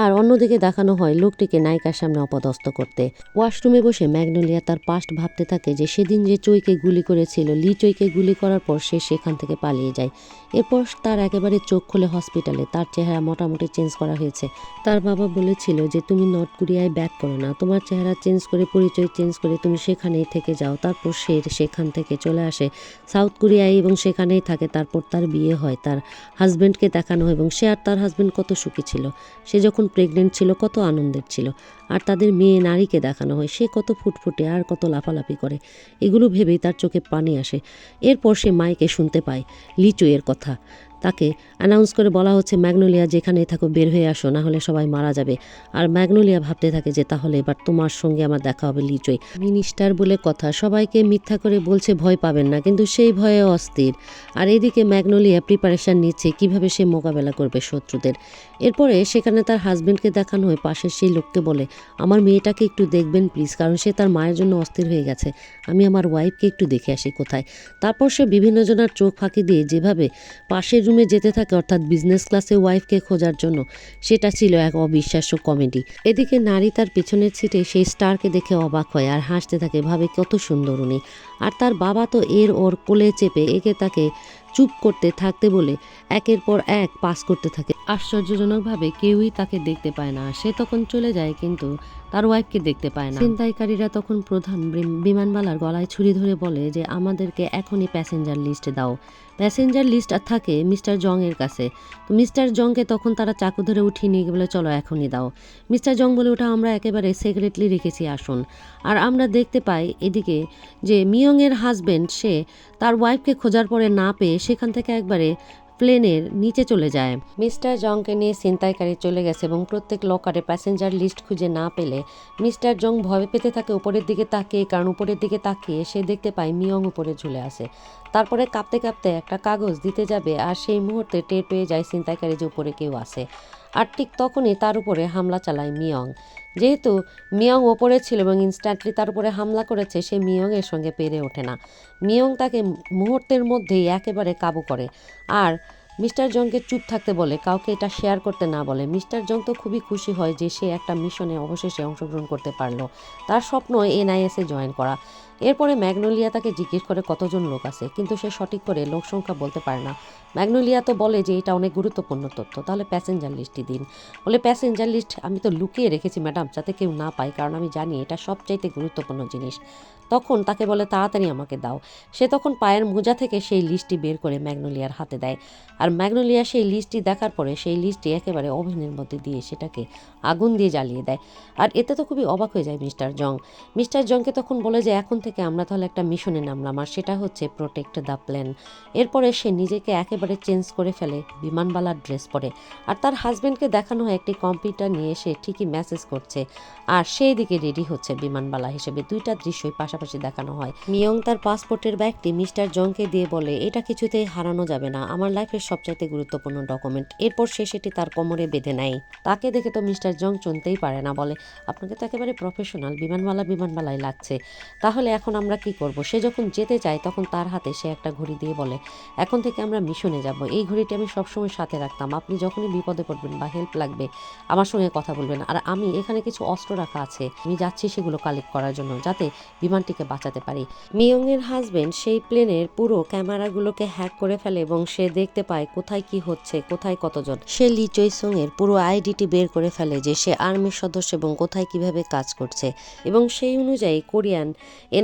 আর অন্যদিকে দেখানো হয় লোকটিকে নায়িকার সামনে অপদস্থ করতে। ওয়াশরুমে বসে ম্যাগনোলিয়া তার পাস্ট ভাবতে থাকে যে সেদিন যে চইকে গুলি করেছিল, লি চইকে গুলি করার পর সে সেখান থেকে পালিয়ে যায়। এরপর তার একেবারে চোখ খুলে হসপিটালে, তার চেহারা মোটামুটি চেঞ্জ করা হয়েছে। তার বাবা বলেছিল যে তুমি নর্থ কোরিয়ায় ব্যাক করো না, তোমার চেহারা চেঞ্জ করে পরিচয় চেঞ্জ করে তুমি সেখানেই থেকে যাও। তারপর সে সেখান থেকে চলে আসে সাউথ কোরিয়ায় এবং সেখানেই থাকে। তারপর তার বিয়ে হয়, তার হাজব্যান্ডকে দেখানো হয় এবং সে আর তার হাজব্যান্ড কত সুখী ছিল, সে যখন প্রেগনেন্ট ছিল কত আনন্দের ছিল। আর তাদের মেয়ে নারীকে দেখানো হয়, সে কত ফুটফুটে আর কত লাফালাফি করে। এগুলো ভেবেই তার চোখে পানি আসে। এরপর সে মাইকে শুনতে পায় লিচুইয়ের কথা। তাকে অ্যানাউন্স করে বলা হচ্ছে, ম্যাগনোলিয়া যেখানেই থাকো বের হয়ে আসো, না হলে সবাই মারা যাবে। আর ম্যাগনোলিয়া ভাবতে থাকে যে তাহলে এবার তোমার সঙ্গে আমার দেখা হবে লিচুই। মিনিস্টার বলে কথা, সবাইকে মিথ্যা করে বলছে ভয় পাবেন না, কিন্তু সেই ভয়ে অস্থির। আর এদিকে ম্যাগনোলিয়া প্রিপারেশন নিচ্ছে কিভাবে সে মোকাবেলা করবে শত্রুদের। এরপরে সেখানে তার হাজবেন্ডকে দেখানো হয়, পাশের সেই লোককে বলে, আমার মেয়েটাকে একটু দেখবেন প্লিজ, কারণ সে তার মায়ের জন্য অস্থির হয়ে গেছে, আমি আমার ওয়াইফকে একটু দেখে আসি কোথায়। তারপর সে বিভিন্ন জনের চোখ ফাঁকি দিয়ে যেভাবে পাশের রুমে যেতে থাকে, অর্থাৎ বিজনেস ক্লাসে ওয়াইফকে খোঁজার জন্য, সেটা ছিল এক অবিশ্বাস্য কমেডি। এদিকে নারী তার পিছনের সিটে সেই স্টারকে দেখে অবাক হয় আর হাসতে থাকে, ভাবে কত সুন্দর উনি। আর তার বাবা তো ওর কোলে চেপে একে তাকে চুপ করতে থাকতে বলে একের পর এক পাস করতে থাকে। আশ্চর্যজনকভাবে কেউই তাকে দেখতে পায় না। সে তখন চলে যায়, কিন্তু তার ওয়াইফকে দেখতে পায় না। ছিনতাইকারীরা তখন প্রধান বিমানবালার গলায় ছুরি ধরে বলে যে আমাদেরকে এখনই প্যাসেঞ্জার লিস্ট দাও। প্যাসেঞ্জার লিস্ট থাকে মিস্টার জং এর কাছে। তো মিস্টার জংকে তখন তারা চাকু ধরে উঠিয়ে নিয়ে বলে চলো এখনই দাও। মিস্টার জং বলে ওটা আমরা একেবারে সিক্রেটলি রেখেছি, আসুন। আর আমরা দেখতে পাই এদিকে যে মিয়ং এর হাজবেন্ড, সে তার ওয়াইফকে খোঁজার পরে না পেয়ে সেখান থেকে একবারে প্লেনের নিচে চলে যায়। মিস্টার জংকে নিয়ে ছিনতাইকারী চলে গেছে এবং প্রত্যেক লকারে প্যাসেঞ্জার লিস্ট খুঁজে না পেলে মিস্টার জং ভয় পেতে থাকে উপরের দিকে তাকিয়ে, কারণ উপরের দিকে তাকিয়ে সে দেখতে পায় মিয়ং উপরে ঝুলে আছে। তারপরে কাঁপতে কাঁপতে একটা কাগজ দিতে যাবে, আর সেই মুহূর্তে টের পেয়ে যায় ছিনতাইকারী যে উপরে কেউ আছে। আর ঠিক তখনই তার উপরে হামলা চালায় মিয়ং। যেহেতু মিয়ং ওপরে ছিল এবং ইনস্ট্যান্টলি তার উপরে হামলা করেছে, সে মিয়ং এর সঙ্গে পেরে ওঠে না। মিয়ং তাকে মুহূর্তের মধ্যেই একেবারে কাবু করে আর মিস্টার জংকে চুপ থাকতে বলে, কাউকে এটা শেয়ার করতে না বলে। মিস্টার জং তো খুবই খুশি হয় যে সে একটা মিশনে অবশেষে অংশগ্রহণ করতে পারলো। তার স্বপ্ন NIS এ জয়েন করা। এরপরে ম্যাগনোলিয়া তাকে জিজ্ঞেস করে কতজন লোক আছে, কিন্তু সে সঠিক করে লোক সংখ্যা বলতে পারে না। ম্যাগনোলিয়া তো বলে যে এটা অনেক গুরুত্বপূর্ণ তথ্য, তাহলে প্যাসেঞ্জার লিস্টই দিন। বলে প্যাসেঞ্জার লিস্ট আমি তো লুকিয়ে রেখেছি ম্যাডাম, যাতে কেউ না পায়, কারণ আমি জানি এটা সবচাইতে গুরুত্বপূর্ণ জিনিস। তখন তাকে বলে তাড়াতাড়ি আমাকে দাও। সে তখন পায়ের মোজা থেকে সেই লিস্টটি বের করে ম্যাগনোলিয়ার হাতে দেয়। আর ম্যাগনোলিয়া সেই লিস্টটি দেখার পরে সেই লিস্টটি একেবারে ওভেনের মধ্যে দিয়ে সেটাকে আগুন দিয়ে জ্বালিয়ে দেয়। আর এতে তো খুবই অবাক হয়ে যায় মিস্টার জং। মিস্টার জংকে তখন বলে যে এখন থেকে আমরা তাহলে একটা মিশনে নামলাম, আর সেটা হচ্ছে প্রোটেক্ট দ্য প্লেন। এরপরে সে নিজেকে একেবারে চেঞ্জ করে ফেলে, বিমানবালার ড্রেস পরে। আর তার হাজব্যান্ডকে দেখানো হয় একটি কম্পিউটার নিয়ে সে ঠিকই মেসেজ করছে, আর সেই দিকে রেডি হচ্ছে বিমানবালা হিসেবে। দুইটা দৃশ্যই পাশাপাশি দেখানো হয়। মিয়ং তার পাসপোর্টের ব্যাগটি মিস্টার জংকে দিয়ে বলে এটা কিছুতেই হারানো যাবে না, আমার লাইফের সবচাইতে গুরুত্বপূর্ণ ডকুমেন্ট। এরপর সে সেটি তার কোমরে বেঁধে নেয়। তাকে দেখে তো মিস্টার জং চলতেই পারে না, বলে আপনাকে তো একেবারে প্রফেশনাল বিমানবালাই লাগছে, তাহলে এখন আমরা কি করব? সে যখন যেতে চায় তখন তার হাতে সে একটা ঘড়ি দিয়ে বলে এখন থেকে আমরা মিশনে যাব, এই ঘড়িটি আমি সবসময় সাথে রাখতাম, আপনি যখনই বিপদে পড়বেন বা হেল্প লাগবে আমার সঙ্গে কথা বলবেন। আর আমি এখানে কিছু অস্ত্র রাখা আছে, আমি যাচ্ছি সেগুলো কালেক্ট করার জন্য, যাতে বিমানটিকে বাঁচাতে পারি। মিয়ং এর হাজবেন্ড সেই প্লেনের পুরো ক্যামেরাগুলোকে হ্যাক করে ফেলে এবং সে দেখতে পায় কোথায় কি হচ্ছে, কোথায় কতজন। সে লি চই সং এর পুরো আইডিটি বের করে ফেলে যে সে আর্মির সদস্য এবং কোথায় কিভাবে কাজ করছে, এবং সেই অনুযায়ী কোরিয়ান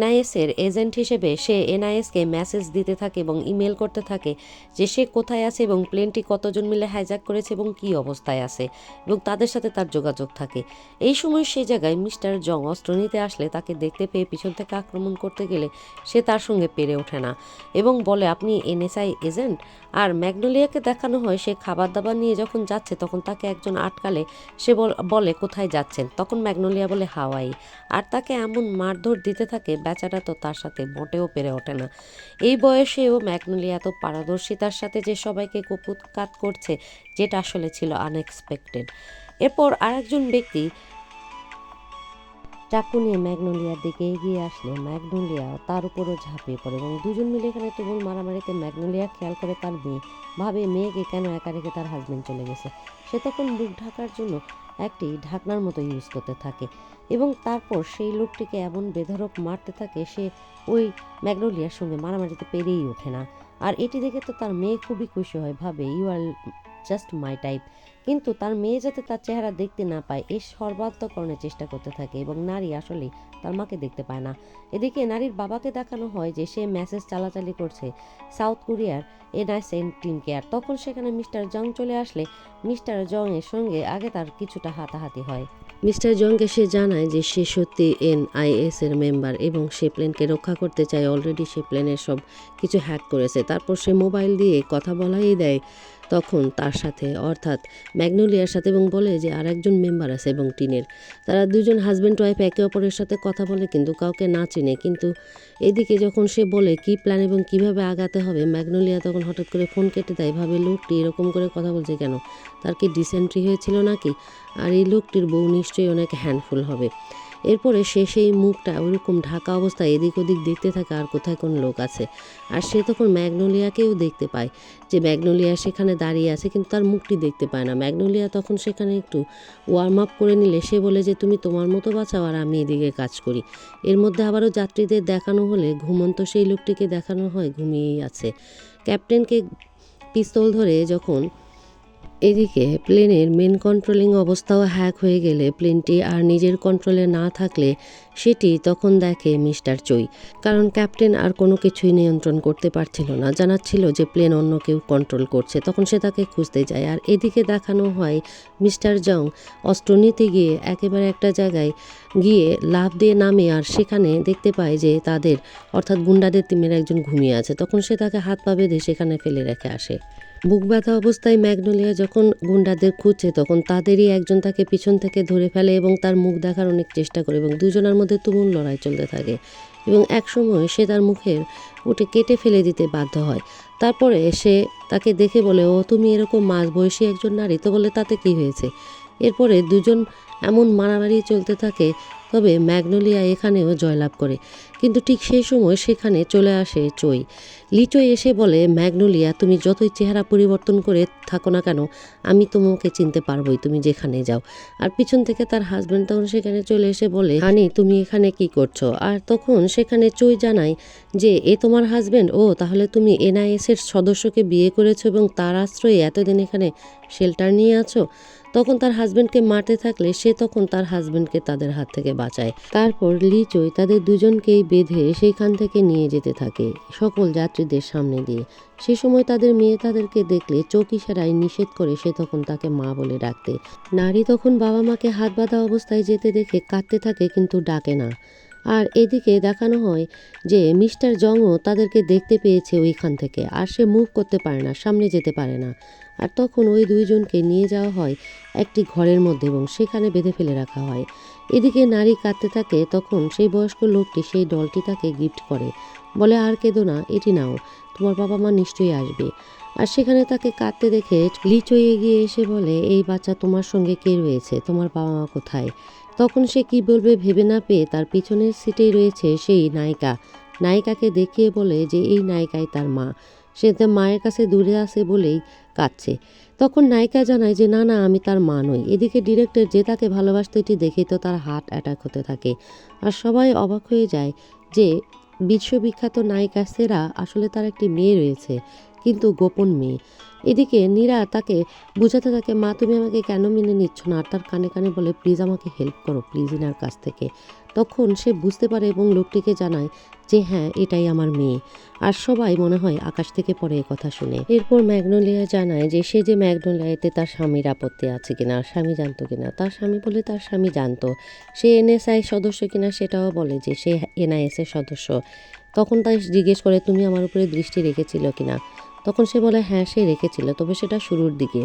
NIS এর এজেন্ট হিসেবে সে NIS কে মেসেজ দিতে থাকে এবং ইমেল করতে থাকে যে সে কোথায় আছে এবং প্লেনটি কতজন মিলে হাইজ্যাক করেছে এবং কি অবস্থায় আছে, এবং তাদের সাথে তার যোগাযোগ থাকে। এই সময় সেই জায়গায় মিস্টার জং অস্ত্র নিতে আসলে তাকে দেখতে পেয়ে পিছন থেকে আক্রমণ করতে গেলে সে তার সঙ্গে পেরে ওঠে না এবং বলে আপনি NSI এজেন্ট। আর ম্যাগনোলিয়াকে দেখানো হয় সে খাবার দাবার নিয়ে যখন যাচ্ছে তখন তাকে একজন আটকালে, সে বলে কোথায় যাচ্ছেন, তখন ম্যাগনোলিয়া বলে হাওয়াই। আর তাকে এমন মারধর দিতে থাকে, বেচারা তো তার সাথে মোটেও পেরে ওঠে না। এই বয়সেও ম্যাগনোলিয়া এত পারদর্শিতার সাথে যে সবাইকে কুপুৎকাত করছে, যেটা আসলে ছিল আনএক্সপেক্টেড। এরপর আরেকজন ব্যক্তি চাকু নিয়ে ম্যাগনোলিয়ার দিকে এগিয়ে আসলে ম্যাগনোলিয়া তার উপরও ঝাঁপিয়ে পড়ে এবং দুজন মিলে এখানে তুমুল মারামারিতে ম্যাগনোলিয়া খেয়াল করে তার মেয়ে, ভাবে মেয়েকে কেন একা রেখে তার হাজবেন্ড চলে গেছে। সে তখন মুখ ঢাকার জন্য একটি ঢাকনার মতো ইউজ করতে থাকে এবং তারপর সেই লোকটিকে এমন বেধড়ক মারতে থাকে, সে ওই ম্যাগনোলিয়ার সঙ্গে মারামারিতে পেরেই ওঠে না। আর এটি দেখে তো তার মেয়ে খুবই খুশি হয়, ভাবে you are just my type. কিন্তু তার মেয়ে যাতে তার চেহারা দেখতে না পায় এই সর্বান্তকরণের চেষ্টা করতে থাকে এবং নারী আসলে তার মাকে দেখতে পায় না। এদিকে নারীর বাবাকে দেখানো হয় যে সে মেসেজ চালাচালি করছে সাউথ কোরিয়ার NIS টিমকে। আর তখন সেখানে মিস্টার জং চলে আসলে মিস্টার জং এর সঙ্গে আগে তার কিছুটা হাতাহাতি হয়। মিস্টার জংকে সে জানায় যে সে সত্যি NIS এর মেম্বার এবং সে প্লেনকে রক্ষা করতে চায়। অলরেডি সে প্লেনের সব কিছু হ্যাক করেছে। তারপর সে মোবাইল দিয়ে কথা বলাই দেয় তখন তার সাথে, অর্থাৎ ম্যাগনোলিয়ার সাথে, এবং বলে যে আর একজন মেম্বার আছে এবং টিনের। তারা দুজন হাজব্যান্ড ওয়াইফ একে অপরের সাথে কথা বলে কিন্তু কাউকে না চিনে। কিন্তু এদিকে যখন সে বলে কি প্ল্যান এবং কিভাবে আগাতে হবে, ম্যাগনোলিয়া তখন হঠাৎ করে ফোন কেটে দেয়। ভাবে লোকটি এরকম করে কথা বলছে কেন, তার কি ডিসেন্ট্রি হয়েছিল নাকি? আর এই লোকটির বউ নিশ্চয়ই অনেক হ্যান্ডফুল হবে। এরপরে সে সেই মুখটা ওইরকম ঢাকা অবস্থায় এদিক ওদিক দেখতে থাকে আর কোথায় কোন লোক আছে। আর সে তখন ম্যাগনোলিয়াকেও দেখতে পায় যে ম্যাগনোলিয়া সেখানে দাঁড়িয়ে আছে, কিন্তু তার মুখটি দেখতে পায় না। ম্যাগনোলিয়া তখন সেখানে একটু ওয়ার্ম আপ করে নিলে সে বলে যে তুমি তোমার মতো বাঁচাও আর আমি এদিকে কাজ করি। এর মধ্যে আবারও যাত্রীদের দেখানো হলে ঘুমন্ত সেই লোকটিকে দেখানো হয় ঘুমিয়েই আছে। ক্যাপ্টেনকে পিস্তল ধরে যখন এদিকে প্লেনের মেন কন্ট্রোলিং অবস্থাও হ্যাক হয়ে গেলে প্লেনটি আর নিজের কন্ট্রোলে না থাকলে সেটি তখন দেখে মিস্টার চই। কারণ ক্যাপ্টেন আর কোনো কিছুই নিয়ন্ত্রণ করতে পারছিল না, জানাচ্ছিল যে প্লেন অন্য কেউ কন্ট্রোল করছে। তখন সে তাকে খুঁজতে যায়। আর এদিকে দেখানো হয় মিস্টার জং অস্ত্র নিতে গিয়ে একেবারে একটা জায়গায় গিয়ে লাফ দিয়ে নামে আর সেখানে দেখতে পায় যে তাদের, অর্থাৎ গুন্ডাদের টিমের একজন ঘুমিয়ে আছে। তখন সে তাকে হাত পা বেঁধে সেখানে ফেলে রেখে আসে। বুক ব্যথা অবস্থায় ম্যাগনোলিয়া যখন গুন্ডাদের খুঁজছে তখন তাদেরই একজন তাকে পিছন থেকে ধরে ফেলে এবং তার মুখ দেখার অনেক চেষ্টা করে এবং দুজনের মধ্যে তুমুল লড়াই চলতে থাকে এবং একসময় সে তার মুখের ওটা কেটে ফেলে দিতে বাধ্য হয়। তারপরে সে তাকে দেখে বলে, ও তুমি এরকম মাঝবয়সী একজন নারী, তো বলে তাতে কি হয়েছে। এরপরে দুজন এমন মারামারি চলতে থাকে, তবে ম্যাগনোলিয়া এখানেও জয়লাভ করে। কিন্তু ঠিক সেই সময় সেখানে চলে আসে চই। লিচই এসে বলে, ম্যাগনোলিয়া তুমি যতই চেহারা পরিবর্তন করে থাকো না কেন আমি তোমাকে চিনতে পারবোই, তুমি যেখানে যাও। আর পিছন থেকে তার হাজব্যান্ড তখন সেখানে চলে এসে বলে, হানি তুমি এখানে কি করছো? আর তখন সেখানে চই জানায় যে এ তোমার হাজব্যান্ড, ও তাহলে তুমি NIS এর সদস্যকে বিয়ে করেছো এবং তার আশ্রয়ে এতদিন এখানে শেল্টার নিয়ে আছো। তখন তার হাজব্যান্ডকে মারতে থাকলে সে তখন তার হাজব্যান্ডকে তাদের হাত থেকে বাঁচায়। তারপর লিচই তাদের দুজনকেই বেঁধে সেইখান থেকে নিয়ে যেতে থাকে সকল যাত্রীদের সামনে দিয়ে। সে সময় তাদের মেয়ে তাদেরকে দেখলে চোখ ইশারায় নিষেধ করে সে তখন তাকে মা বলে ডাকতে। নারী তখন বাবা মাকে হাত বাঁধা অবস্থায় যেতে দেখে কাঁদতে থাকে কিন্তু ডাকে না। আর এদিকে দেখানো হয় যে মিস্টার জংও তাদেরকে দেখতে পেয়েছে ওইখান থেকে, আর সে মুভ করতে পারে না, সামনে যেতে পারে না। আর তখন ওই দুইজনকে নিয়ে যাওয়া হয় একটি ঘরের মধ্যে এবং সেখানে বেঁধে ফেলে রাখা হয়। এদিকে নারী কাঁদতে থাকে, তখন সেই বয়স্ক লোকটি সেই ডলটি তাকে গিফট করে, বলে আর কেঁদো না, এটি নাও, তোমার বাবা মা নিশ্চয়ই আসবে। আর সেখানে তাকে কাঁদতে দেখে লিচই এগিয়ে এসে বলে, এই বাচ্চা তোমার সঙ্গে কে রয়েছে, তোমার বাবা মা কোথায়? তখন সে কি বলবে ভেবে না পেয়ে তার পিছনের সিটেই রয়েছে সেই নায়িকা। নায়িকাকে দেখিয়ে বলে যে এই নায়িকাই তার মা, সে তার মায়ের কাছে দূরে আছে বলেই কাঁদছে। তখন নায়িকা জানায় যে না না, আমি তার মা নই। এদিকে ডিরেক্টর যে তাকে ভালোবাসতো এটি দেখেই তো তার হার্ট অ্যাটাক হতে থাকে। আর সবাই অবাক হয়ে যায় যে বিশ্ববিখ্যাত নায়িকা সেরা আসলে তার একটি মেয়ে রয়েছে, কিন্তু গোপন মেয়ে। এদিকে নীরা তাকে বোঝাতে থাকে, মা তুমি আমাকে কেন মেনে নিচ্ছ না? আর তার কানে কানে বলে, প্লিজ আমাকে হেল্প করো প্লিজ ইনার কাছ থেকে। তখন সে বুঝতে পারে এবং লোকটিকে জানায় যে হ্যাঁ এটাই আমার মেয়ে। আর সবাই মনে হয় আকাশ থেকে পড়ে কথা শুনে। এরপর ম্যাগনোলিয়া জানায় যে সে যে ম্যাগনোলিয়া, এতে তার স্বামীর আপত্তি আছে কিনা, স্বামী জানতো কিনা। তার স্বামী বলে তার স্বামী জানতো। সে NSI সদস্য কিনা সেটাও বলে যে সে NIS এর সদস্য। তখন তাই জিজ্ঞেস করে, তুমি আমার উপরে দৃষ্টি রেখেছিল কিনা? তখন সে বলে হ্যাঁ সে রেখেছিল, তবে সেটা শুরুর দিকে।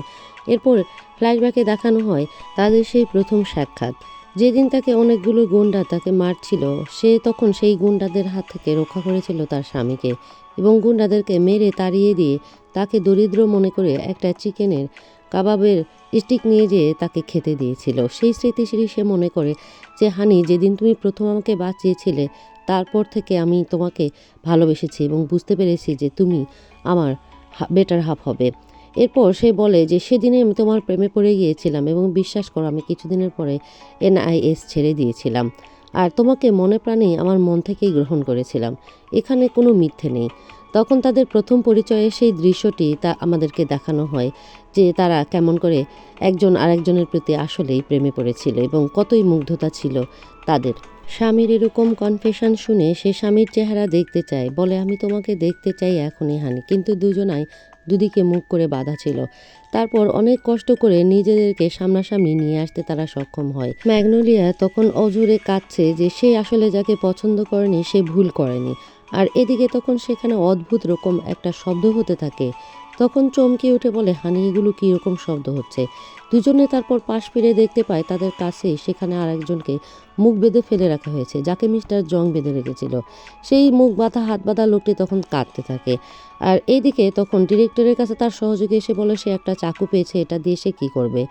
এরপর ফ্ল্যাশব্যাকে দেখানো হয় তাদের সেই প্রথম সাক্ষাৎ। যেদিন তাকে অনেকগুলো গুন্ডা তাকে মারছিল, সে তখন সেই গুন্ডাদের হাত থেকে রক্ষা করেছিল তার স্বামীকে এবং গুন্ডাদেরকে মেরে তাড়িয়ে দিয়ে তাকে দরিদ্র মনে করে একটা চিকেনের কাবাবের স্টিক নিয়ে যেয়ে তাকে খেতে দিয়েছিল। সেই স্মৃতিশীল সে মনে করে যে হানি যেদিন তুমি প্রথম আমাকে বাঁচিয়েছিলে তারপর থেকে আমি তোমাকে ভালোবেসেছি এবং বুঝতে পেরেছি যে তুমি আমার বেটার হাফ হবে। এরপর সে বলে যে সেদিনে আমি তোমার প্রেমে পড়ে গিয়েছিলাম এবং বিশ্বাস করো আমি কিছুদিনের পরে NIS ছেড়ে দিয়েছিলাম আর তোমাকে মনে প্রাণে আমার মন থেকেই গ্রহণ করেছিলাম, এখানে কোনো মিথ্যে নেই। তখন তাদের প্রথম পরিচয়ে সেই দৃশ্যটি তা আমাদেরকে দেখানো হয় যে তারা কেমন করে একজন আরেকজনের প্রতি আসলেই প্রেমে পড়েছিল এবং কতই মুগ্ধতা ছিল তাদের। স্বামীর এরকম কনফেশন শুনে সে স্বামীর চেহারা দেখতে চায়, বলে আমি তোমাকে দেখতে চাই এখনই হানি, কিন্তু দুজনাই দুদিকে মুখ করে বাঁধা ছিল। তারপর অনেক কষ্ট করে নিজেদেরকে সামনাসামনি নিয়ে আসতে তারা সক্ষম হয়। ম্যাগনোলিয়া তখন অজুরে কাঁদছে যে সে আসলে যাকে পছন্দ করেনি সে ভুল করেনি। আর এদিকে তখন সেখানে অদ্ভুত রকম একটা শব্দ হতে থাকে। তখন চমকে উঠে বলে, হানি এগুলো কীরকম শব্দ হচ্ছে। দুজনে তারপর পাশ ফিরে দেখতে পায় তাদের কাছেই সেখানে আরেকজনকে মুখ বেঁধে ফেলে রাখা হয়েছে, যাকে মিস্টার জং বেঁধে রেখেছিল। সেই মুখ বাঁধা হাত বাঁধা লোকটি তখন কাঁদতে থাকে। আর এইদিকে তখন ডিরেক্টরের কাছে তার সহযোগী এসে বলে সে একটা চাকু পেয়েছে, এটা দিয়ে সে কী করবে।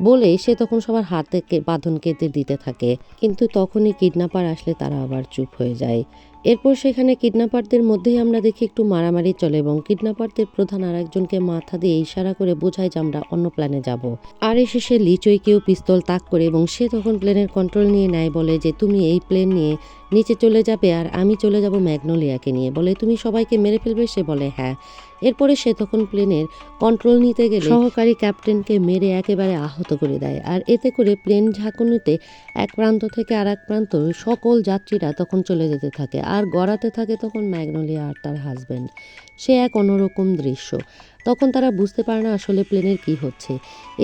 বলে সে তখন সবার হাতে বাঁধন কেটে দিতে থাকে। কিন্তু তখনই কিডন্যাপার আসলে তারা আবার চুপ হয়ে যায়। এরপর সেখানে কিডন্যাপারদের মধ্যেই আমরা দেখি একটু মারামারি চলে এবং কিডন্যাপারদের প্রধান আরেকজনকে মাথা দিয়ে ইশারা করে বোঝায় যে আমরা অন্য প্ল্যানে যাব। আর এসে সে লিচুইকেও পিস্তল তাক করে এবং সে তখন প্লেনের কন্ট্রোল নিয়ে নেয়। বলে যে তুমি এই প্লেন নিয়ে নিচে চলে যাবে আর আমি চলে যাব ম্যাগনোলিয়াকে নিয়ে। বলে তুমি সবাইকে মেরে ফেলবে। সে বলে হ্যাঁ। এরপরে সে তখন প্লেনের কন্ট্রোল নিতে গেলে সহকারী ক্যাপ্টেনকে মেরে একেবারে আহত করে দেয়। আর এতে করে প্লেন ঝাঁকুনিতে এক প্রান্ত থেকে আর এক প্রান্ত সকল যাত্রীরা তখন চলে যেতে থাকে। আর গড়াতে থাকে তখন ম্যাগনোলিয়া আর তার হাজব্যান্ড। সে এক অন্যরকম দৃশ্য। তখন তারা বুঝতে পারে না আসলে প্লেনের কি হচ্ছে।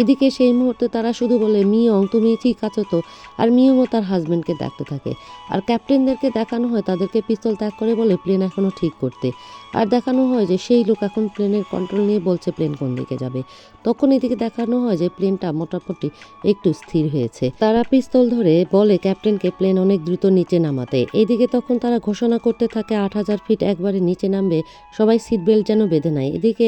এদিকে সেই মুহূর্তে তারা শুধু বলে মিয়ং তুমি ঠিক আছো তো। আর মিয়ংও তার হাজব্যান্ডকে দেখতে থাকে। আর ক্যাপ্টেনদেরকে দেখানো হয় তাদেরকে পিস্তল ত্যাগ করে বলে প্লেন এখনও ঠিক করতে। আর দেখানো হয় যে সেই লোক এখন প্লেনের কন্ট্রোল নিয়ে বলছে প্লেন কোন দিকে যাবে। তখন এদিকে দেখানো হয় যে প্লেনটা মোটামুটি একটু স্থির হয়েছে। তারা পিস্তল ধরে বলে ক্যাপ্টেনকে প্লেন অনেক দ্রুত নিচে নামাতে। এদিকে তখন তারা ঘোষণা করতে থাকে ৮,০০০ ফিট একবারে নিচে নামবে, সবাই সিট বেল্ট যেন বেঁধে নেয়। এদিকে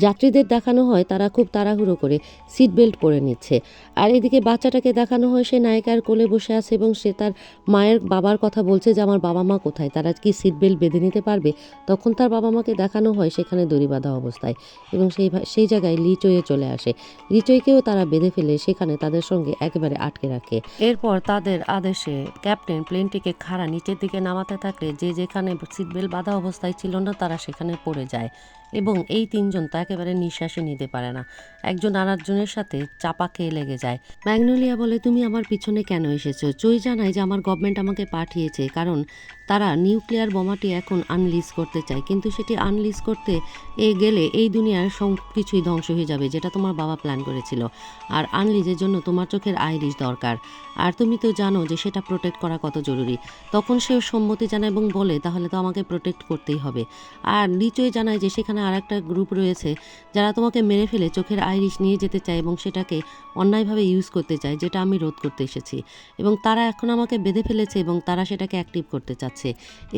যাত্রীদের দেখানো হয় তারা খুব তাড়াহুড়ো করে সিট বেল্ট পরে নিচ্ছে। আর এদিকে বাচ্চাটাকে দেখানো হয় সে নায়িকার কোলে বসে আছে এবং সে তার মায়ের বাবার কথা বলছে যে আমার বাবা মা কোথায়, তারা কি সিট বেল্ট বেঁধে নিতে পারবে। তখন তার বাবা মাকে দেখানো হয় সেখানে দড়ি বাঁধা অবস্থায় এবং সেই জায়গায় লিচয়ে চলে আসে। লিচয়কেও তারা বেঁধে ফেলে সেখানে তাদের সঙ্গে একেবারে আটকে রাখে। এরপর তাদের আদেশে ক্যাপ্টেন প্লেনটিকে খাড়া নিচের দিকে নামাতে থাকলে যে যেখানে সিট বেল্ট বাঁধা অবস্থায় ছিল না তারা সেখানে পড়ে যায় এবং এই তিনজন তো একেবারে নিঃশ্বাসই নিতে পারে না। একজন আরেকজনের সাথে চাপা খেয়ে লেগে যায়। ম্যাগনোলিয়া বলে তুমি আমার পিছনে কেন এসেছো। চই জানায় যে আমার গভর্নমেন্ট আমাকে পাঠিয়েছে কারণ তারা নিউক্লিয়ার বোমাটি এখন আনলিজ করতে চায়, কিন্তু সেটি আনলিজ করতে গেলে এই দুনিয়ার সব কিছুই ধ্বংস হয়ে যাবে যেটা তোমার বাবা প্ল্যান করেছিল। আর আনলিজের জন্য তোমার চোখের আইরিশ দরকার, আর তুমি তো জানো যে সেটা প্রোটেক্ট করা কত জরুরি। তখন সে সম্মতি জানায় এবং বলে তাহলে তো আমাকে প্রোটেক্ট করতেই হবে। আর লিচয় জানায় যে সেখানে আর একটা গ্রুপ রয়েছে যারা তোমাকে মেরে ফেলে চোখের আইরিশ নিয়ে যেতে চায় এবং সেটাকে অন্যায়ভাবে ইউজ করতে চায়, যেটা আমি রোধ করতে এসেছি এবং তারা এখন আমাকে বেঁধে ফেলেছে এবং তারা সেটাকে অ্যাক্টিভ করতে চাচ্ছে।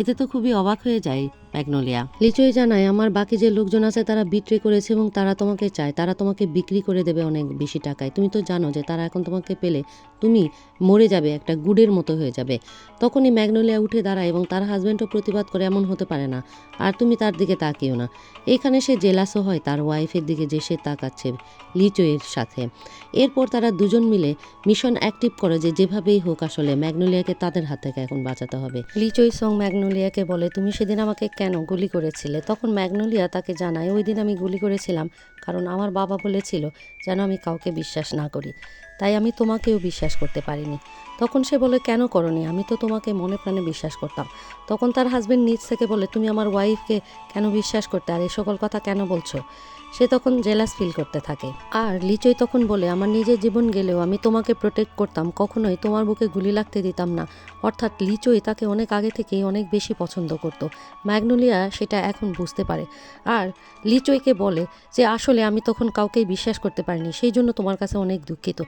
এতে তো খুবই অবাক হয়ে যায় ম্যাগনোলিয়া। লিচয় জানায় আমার বাকি যে লোকজন আছে তারা বিট্রে করেছে এবং তারা তোমাকে চায়, তারা তোমাকে বিক্রি করে দেবে অনেক বেশি টাকায়। তুমি তো জানো যে তারা এখন তোমাকে পেলে তুমি মরে যাবে, একটা গুডের মতো হয়ে যাবে। তখনই ম্যাগনোলিয়া উঠে দাঁড়ায় এবং তার হাজব্যান্ডও প্রতিবাদ করে এমন হতে পারে না, আর তুমি তার দিকে তাকিও না। এখানে সে জেলাসও হয় তার ওয়াইফের দিকে যে সে তাকাচ্ছে লিচয়ের সাথে। এরপর তারা দুজন মিলে মিশন অ্যাক্টিভ করে যে যেভাবেই হোক আসলে ম্যাগনোলিয়াকে তাদের হাত থেকে এখন বাঁচাতে হবে। লিচয় সং ম্যাগনোলিয়াকে বলে তুমি সেদিন আমাকে কেন গুলি করেছিলে। তখন ম্যাগনোলিয়া তাকে জানায় ওই দিন আমি গুলি করেছিলাম কারণ আমার বাবা বলেছিল যেন আমি কাউকে বিশ্বাস না করি, তাই আমি তোমাকেও বিশ্বাস করতে পারিনি। তখন সে বলে কেন করনি, আমি তো তোমাকে মনে প্রাণে বিশ্বাস করতাম। তখন তার হাজবেন্ড নিজ থেকে বলে তুমি আমার ওয়াইফকে কেন বিশ্বাস করতে আর এই সকল কথা কেন বলছো। সে তখন জেলাস ফিল করতে থাকে। আর লিচয় তখন বলে আমার নিজের জীবন গেলেও আমি তোমাকে প্রোটেক্ট করতাম, কখনোই তোমার বুকে গুলি লাগতে দিতাম না। অর্থাৎ লিচয় তাকে অনেক আগে থেকেই অনেক বেশি পছন্দ করত। ম্যাগনোলিয়া সেটা এখন বুঝতে পারে আর লিচয়কে বলে যে আসলে আমি তখন কাউকেই বিশ্বাস করতে পারিনি, সেই জন্য তোমার কাছে অনেক দুঃখিত।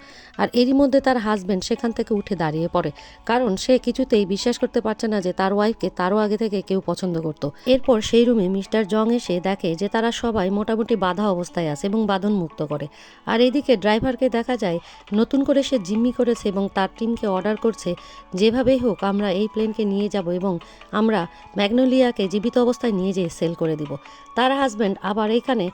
আর এরই মধ্যে তার হাজব্যান্ড সেখান থেকে উঠে দাঁড়িয়ে পড়ে কারণ সে কিছুতেই বিশ্বাস করতে পারছে না যে তার ওয়াইফকে তারও আগে থেকে কেউ পছন্দ করত। এরপর সেই রুমে মিস্টার জং এসে দেখে যে তারা সবাই মোটামুটি বাধা অবস্থায় আছে এবং বাঁধন মুক্ত করে। আর এদিকে ড্রাইভারকে দেখা যায় নতুন করে সে জিম্মি করেছে এবং তার টিমকে অর্ডার করছে যেভাবেই হোক আমরা এই প্লেনকে নিয়ে যাব এবং আমরা ম্যাগনোলিয়াকে জীবিত অবস্থায় নিয়ে যেয়ে সেল করে দিব। তার হাজব্যান্ড আবার এখানে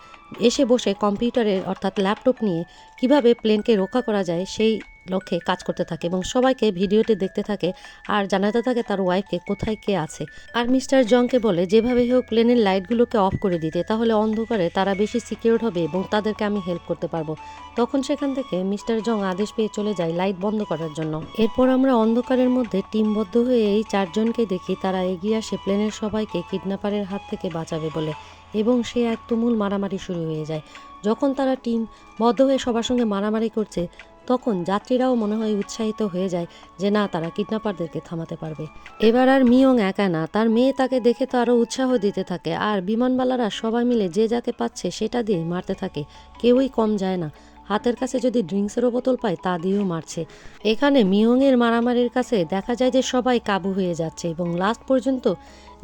এসে বসে কম্পিউটারের অর্থাৎ ল্যাপটপ নিয়ে কিভাবে প্লেনকে রক্ষা করা যায় সেই লক্ষ্যে কাজ করতে থাকে এবং সবাইকে ভিডিওতে দেখতে থাকে আর জানাতে থাকে তার ওয়াইফকে কোথায় কে আছে। আর মিস্টার জংকে বলে যেভাবে হোক প্লেনের লাইটগুলোকে অফ করে দিতে, তাহলে অন্ধকারে তারা বেশি সিকিউরড হবে এবং তাদেরকে আমি হেল্প করতে পারবো। তখন সেখান থেকে মিস্টার জং আদেশ পেয়ে চলে যায় লাইট বন্ধ করার জন্য। এরপর আমরা অন্ধকারের মধ্যে টিমবদ্ধ হয়ে এই চারজনকে দেখি তারা এগিয়ে আসে প্লেনের সবাইকে কিডন্যাপারের হাত থেকে বাঁচাবে বলে এবং সে এক তুমুল মারামারি শুরু হয়ে যায়। যখন তারা টিম বদ্ধ হয়ে সবার সঙ্গে মারামারি করছে, তখন যাত্রীরাও মনে হয় উৎসাহিত হয়ে যায় যে না, তারা কিডন্যাপারদেরকে থামাতে পারবে। এবার আর মিয়ং একা না, তার মেয়ে তাকে দেখে তো আরও উৎসাহ দিতে থাকে, আর বিমানবালারা সবাই মিলে যে যাকে পাচ্ছে সেটা দিয়েই মারতে থাকে, কেউই কম যায় না। হাতের কাছে যদি ড্রিঙ্কসেরও বোতল পায় তা দিয়েও মারছে। এখানে মিয়ংয়ের মারামারির কাছে দেখা যায় যে সবাই কাবু হয়ে যাচ্ছে এবং লাস্ট পর্যন্ত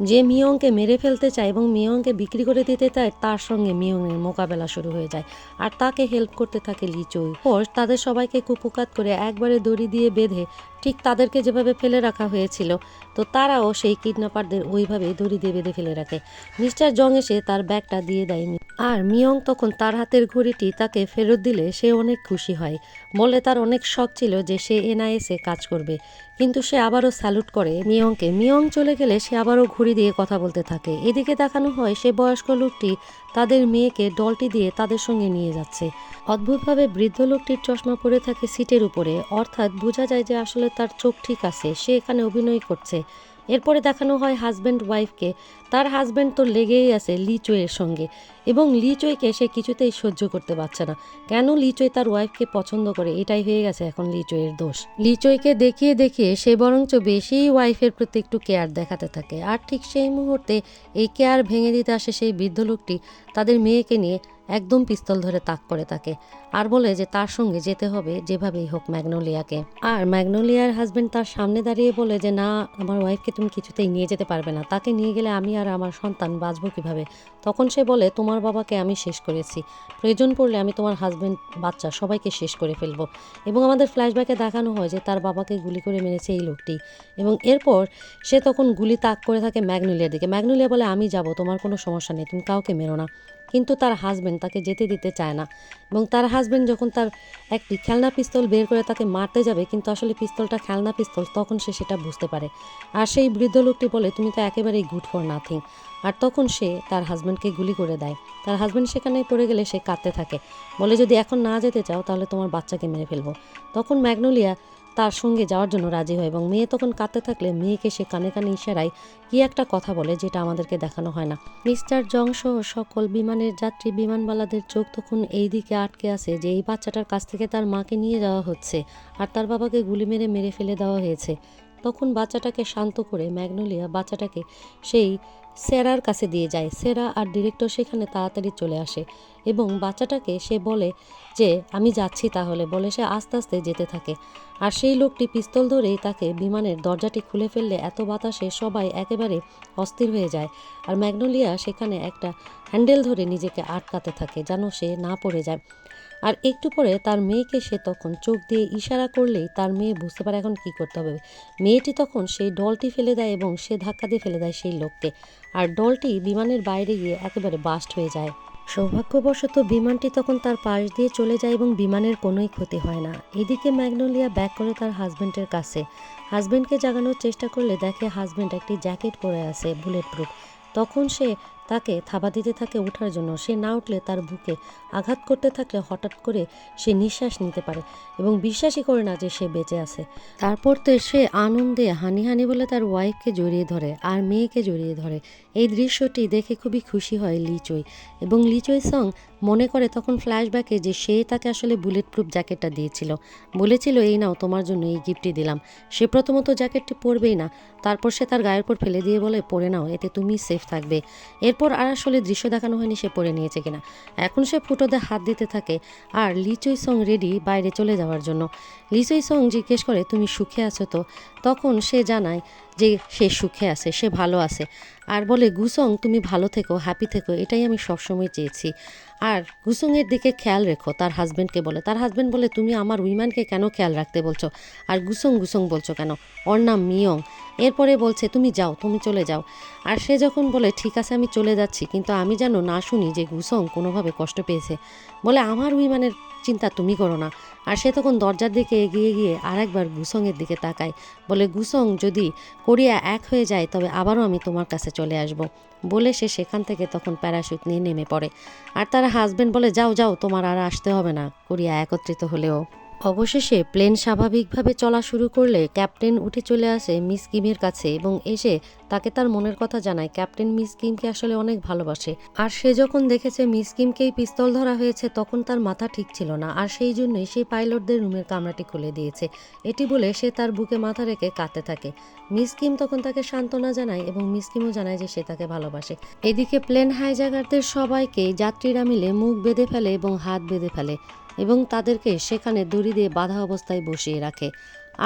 যে মিয়ংকে মেরে ফেলতে চায় এবং মিয়ংকে বিক্রি করে দিতে চায় তার সঙ্গে মিয়ংয়ের মোকাবেলা শুরু হয়ে যায়, আর তাকে হেল্প করতে থাকে লি চুই। পর তাদের সবাইকে কুপকাত করে একবারে দড়ি দিয়ে বেঁধে ঠিক তাদেরকে যেভাবে ফেলে রাখা হয়েছিল, তো তারাও সেই কিডন্যাপারদের ওইভাবে দড়ি দিয়ে বেঁধে ফেলে রাখে। মিস্টার জং এসে তার ব্যাগটা দিয়ে দেয়, আর মিয়ং তখন তার হাতের ঘড়িটি তাকে ফেরত দিলে সে অনেক খুশি হয়, বলে তার অনেক শখ ছিল যে সে এনআইএসে কাজ করবে। কিন্তু সে আবারও স্যালুট করে মিয়ংকে। মিয়ং চলে গেলে সে আবারও ঘড়ি দিয়ে কথা বলতে থাকে। এদিকে দেখানো হয় সে বয়স্ক লোকটি তাদের মেয়েকে ডলটি দিয়ে তাদের সঙ্গে নিয়ে যাচ্ছে। অদ্ভুতভাবে বৃদ্ধ লোকটির চশমা পরে থাকে সিটের উপরে, অর্থাৎ বোঝা যায় যে আসলে তার চোখ ঠিক আছে, সে এখানে অভিনয় করছে। এরপরে দেখানো হয় হাজব্যান্ড ওয়াইফকে। তার হাজব্যান্ড তো লেগেই আছে লি চুইয়ের সঙ্গে, এবং লি চুইকে সে কিছুতেই সহ্য করতে পারছে না। কেন লি চুই তার ওয়াইফকে পছন্দ করে, এটাই হয়ে গেছে এখন লি চুইয়ের দোষ। লি চুইকে দেখিয়ে দেখিয়ে সে বরঞ্চ বেশি ওয়াইফের প্রতি একটু কেয়ার দেখাতে থাকে, আর ঠিক সেই মুহূর্তে এই কেয়ার ভেঙে দিতে আসে সেই বৃদ্ধ লোকটি তাদের মেয়েকে নিয়ে একদম পিস্তল ধরে তাক করে তাকে, আর বলে যে তার সঙ্গে যেতে হবে যেভাবেই হোক ম্যাগনোলিয়াকে। আর ম্যাগনোলিয়ার হাজবেন্ড তার সামনে দাঁড়িয়ে বলে যে না, আমার ওয়াইফকে তুমি কিছুতেই নিয়ে যেতে পারবে না, তাকে নিয়ে গেলে আমি আর আমার সন্তান বাঁচবো কিভাবে। তখন সে বলে তোমার বাবাকে আমি শেষ করেছি, প্রয়োজন পড়লে আমি তোমার হাজবেন্ড বাচ্চা সবাইকে শেষ করে ফেলবো। এবং আমাদের ফ্ল্যাশব্যাকে দেখানো হয় যে তার বাবাকে গুলি করে মেরেছে এই লোকটি, এবং এরপর সে তখন গুলি তাক করে থাকে ম্যাগনোলিয়ার দিকে। ম্যাগনোলিয়া বলে আমি যাব, তোমার কোনো সমস্যা নেই, তুমি কাউকে মেরো না। কিন্তু তার হাজব্যান্ড তাকে যেতে দিতে চায় না, এবং তার হাজব্যান্ড যখন তার একটি খেলনা পিস্তল বের করে তাকে মারতে যাবে, কিন্তু আসলে পিস্তলটা খেলনা পিস্তল, তখন সে সেটা বুঝতে পারে। আর সেই বৃদ্ধ লোকটি বলে তুমি তো একেবারেই গুড ফর নাথিং। আর তখন সে তার হাজব্যান্ডকে গুলি করে দেয়। তার হাজব্যান্ড সেখানে পড়ে গেলে সে কাঁদতে থাকে, বলে যদি এখন না যেতে চাও তাহলে তোমার বাচ্চাকে মেরে ফেলবো। তখন ম্যাগনোলিয়া তার সঙ্গে যাওয়ার জন্য রাজি হয়, এবং মেয়ে তখন কাঁদতে থাকলে মেয়েকে সে কানে কানে ইশারায় কি একটা কথা বলে, যেটা আমাদেরকে দেখানো হয় না। মিস্টার জং সহ সকল বিমানের যাত্রী বিমানবালাদের চোখ তখন এই দিকে আটকে আছে যে এই বাচ্চাটার কাছ থেকে তার মাকে নিয়ে যাওয়া হচ্ছে, আর তার বাবাকে গুলি মেরে মেরে ফেলে দেওয়া হয়েছে। তখন বাচ্চাটাকে শান্ত করে ম্যাগনোলিয়া বাচ্চাটাকে সেই সেরার কাছে দিয়ে যায়। সেরা আর ডিরেক্টর সেখানে তাড়াতাড়ি চলে আসে, এবং বাচ্চাটাকে সে বলে যে আমি যাচ্ছি তাহলে, বলে সে আস্তে আস্তে যেতে থাকে। আর সেই লোকটি পিস্তল ধরেই তাকে বিমানের দরজাটি খুলে ফেললে এত বাতাসে সবাই একেবারে অস্থির হয়ে যায়। আর ম্যাগনোলিয়া সেখানে একটা হ্যান্ডেল ধরে নিজেকে আটকাতে থাকে যেন সে না পড়ে যায়। আর একটু পরে তার মেয়েকে সে তখন চোখ দিয়ে ইশারা করলেই তার মেয়ে বুঝতে পারে এখন কি করতে হবে। মেয়েটি তখন সেই ডলটি ফেলে দেয় এবং সে ধাক্কা দিয়ে ফেলে দেয় সেই লোককে, আর ডলটি বিমানের বাইরে গিয়ে একেবারে বাস্ট হয়ে যায়। সৌভাগ্যবশত বিমানটি তখন তার পাশ দিয়ে চলে যায় এবং বিমানের কোনোই ক্ষতি হয় না। এদিকে ম্যাগনোলিয়া ব্যাক করে তার হাজব্যান্ডের কাছে। হাজব্যান্ডকে জাগানোর চেষ্টা করলে দেখে হাজব্যান্ড একটি জ্যাকেট পরে আছে বুলেট প্রুফ। তখন সে তাকে থাবা দিতে থাকে ওঠার জন্য। সে না উঠলে তার বুকে আঘাত করতে থাকলে হঠাৎ করে সে নিঃশ্বাস নিতে পারে এবং বিশ্বাসই করে না যে সে বেঁচে আছে। তারপর তো সে আনন্দে হানি হানি বলে তার ওয়াইফকে জড়িয়ে ধরে আর মেয়েকে জড়িয়ে ধরে। এই দৃশ্যটি দেখে খুবই খুশি হয় লিচুই, এবং লিচুই সং মনে করে তখন ফ্ল্যাশব্যাকে যে সে তাকে আসলে বুলেট প্রুফ জ্যাকেটটা দিয়েছিল, বলেছিল এই নাও তোমার জন্য এই গিফটটি দিলাম। সে প্রথমত জ্যাকেটটি পরবেই না, তারপর সে তার গায়ের উপর ফেলে দিয়ে বলে পরে নাও, এতে তুমি সেফ থাকবে। এরপর আর আসলে দৃশ্য দেখানো হয়নি সে পরে নিয়েছে কিনা। এখন সে ফুটোতে হাত দিতে থাকে আর লিচুই সং রেডি বাইরে চলে যাওয়ার জন্য। লিচুই সং জিজ্ঞেস করে তুমি সুখে আছো তো? তখন সে জানায় যে সে সুখে আছে, সে ভালো আছে, আর বলে গুসং তুমি ভালো থেকো, হ্যাপি থেকো, এটাই আমি সবসময় চেয়েছি। আর গুসংয়ের দিকে খেয়াল রেখো, তার হাজব্যান্ডকে বলে। তার হাজব্যান্ড বলে তুমি আমার উইম্যানকে কেন খেয়াল রাখতে বলছো, আর গুসং গুসং বলছো কেন, ওর নাম মিয়ং। এরপরে বলছে তুমি যাও, তুমি চলে যাও। আর সে যখন বলে ঠিক আছে আমি চলে যাচ্ছি, কিন্তু আমি যেন না শুনি যে গুসং কোনোভাবে কষ্ট পেয়েছে, বলে আমার উইম্যানের চিন্তা তুমি করো না। আর সে তখন দরজার দিকে এগিয়ে গিয়ে আর একবার গুসংয়ের দিকে তাকায়, বলে গুসং যদি কোরিয়া এক হয়ে যায় তবে আবারও আমি তোমার কাছে চলে আসব। বলে সে সেখান থেকে তখন প্যারাশুট নিয়ে নেমে পড়ে। আর তার হাজব্যান্ড বলে যাও যাও, তোমার আর আসতে হবে না কোরিয়া একত্রিত হলেও। অবশেষে প্লেন স্বাভাবিকভাবে চলা শুরু করলে ক্যাপ্টেন উঠে চলে আসে মিস কিমের কাছে এবং এসে তাকে তার মনের কথা জানায়। ক্যাপ্টেন মিস কিমকে আসলে অনেক ভালোবাসে, আর সে যখন দেখেছে মিস কিমকেই পিস্তল ধরা হয়েছে তখন তার মাথা ঠিক ছিল না, আর সেই জন্যই সেই পাইলটদের রুমের কামরাটি খুলে দিয়েছে। এটি বলে সে তার বুকে মাথা রেখে কাঁদতে থাকে। মিস কিম তখন তাকে সান্ত্বনা জানায় এবং মিস কিমও জানায় যে সে তাকে ভালোবাসে। এদিকে প্লেন হাইজ্যাকারদের সবাইকে যাত্রীরা মিলে মুখ বেঁধে ফেলে এবং হাত বেঁধে ফেলে এবং তাদেরকে সেখানে দড়ি দিয়ে বাঁধা অবস্থায় বসিয়ে রাখে।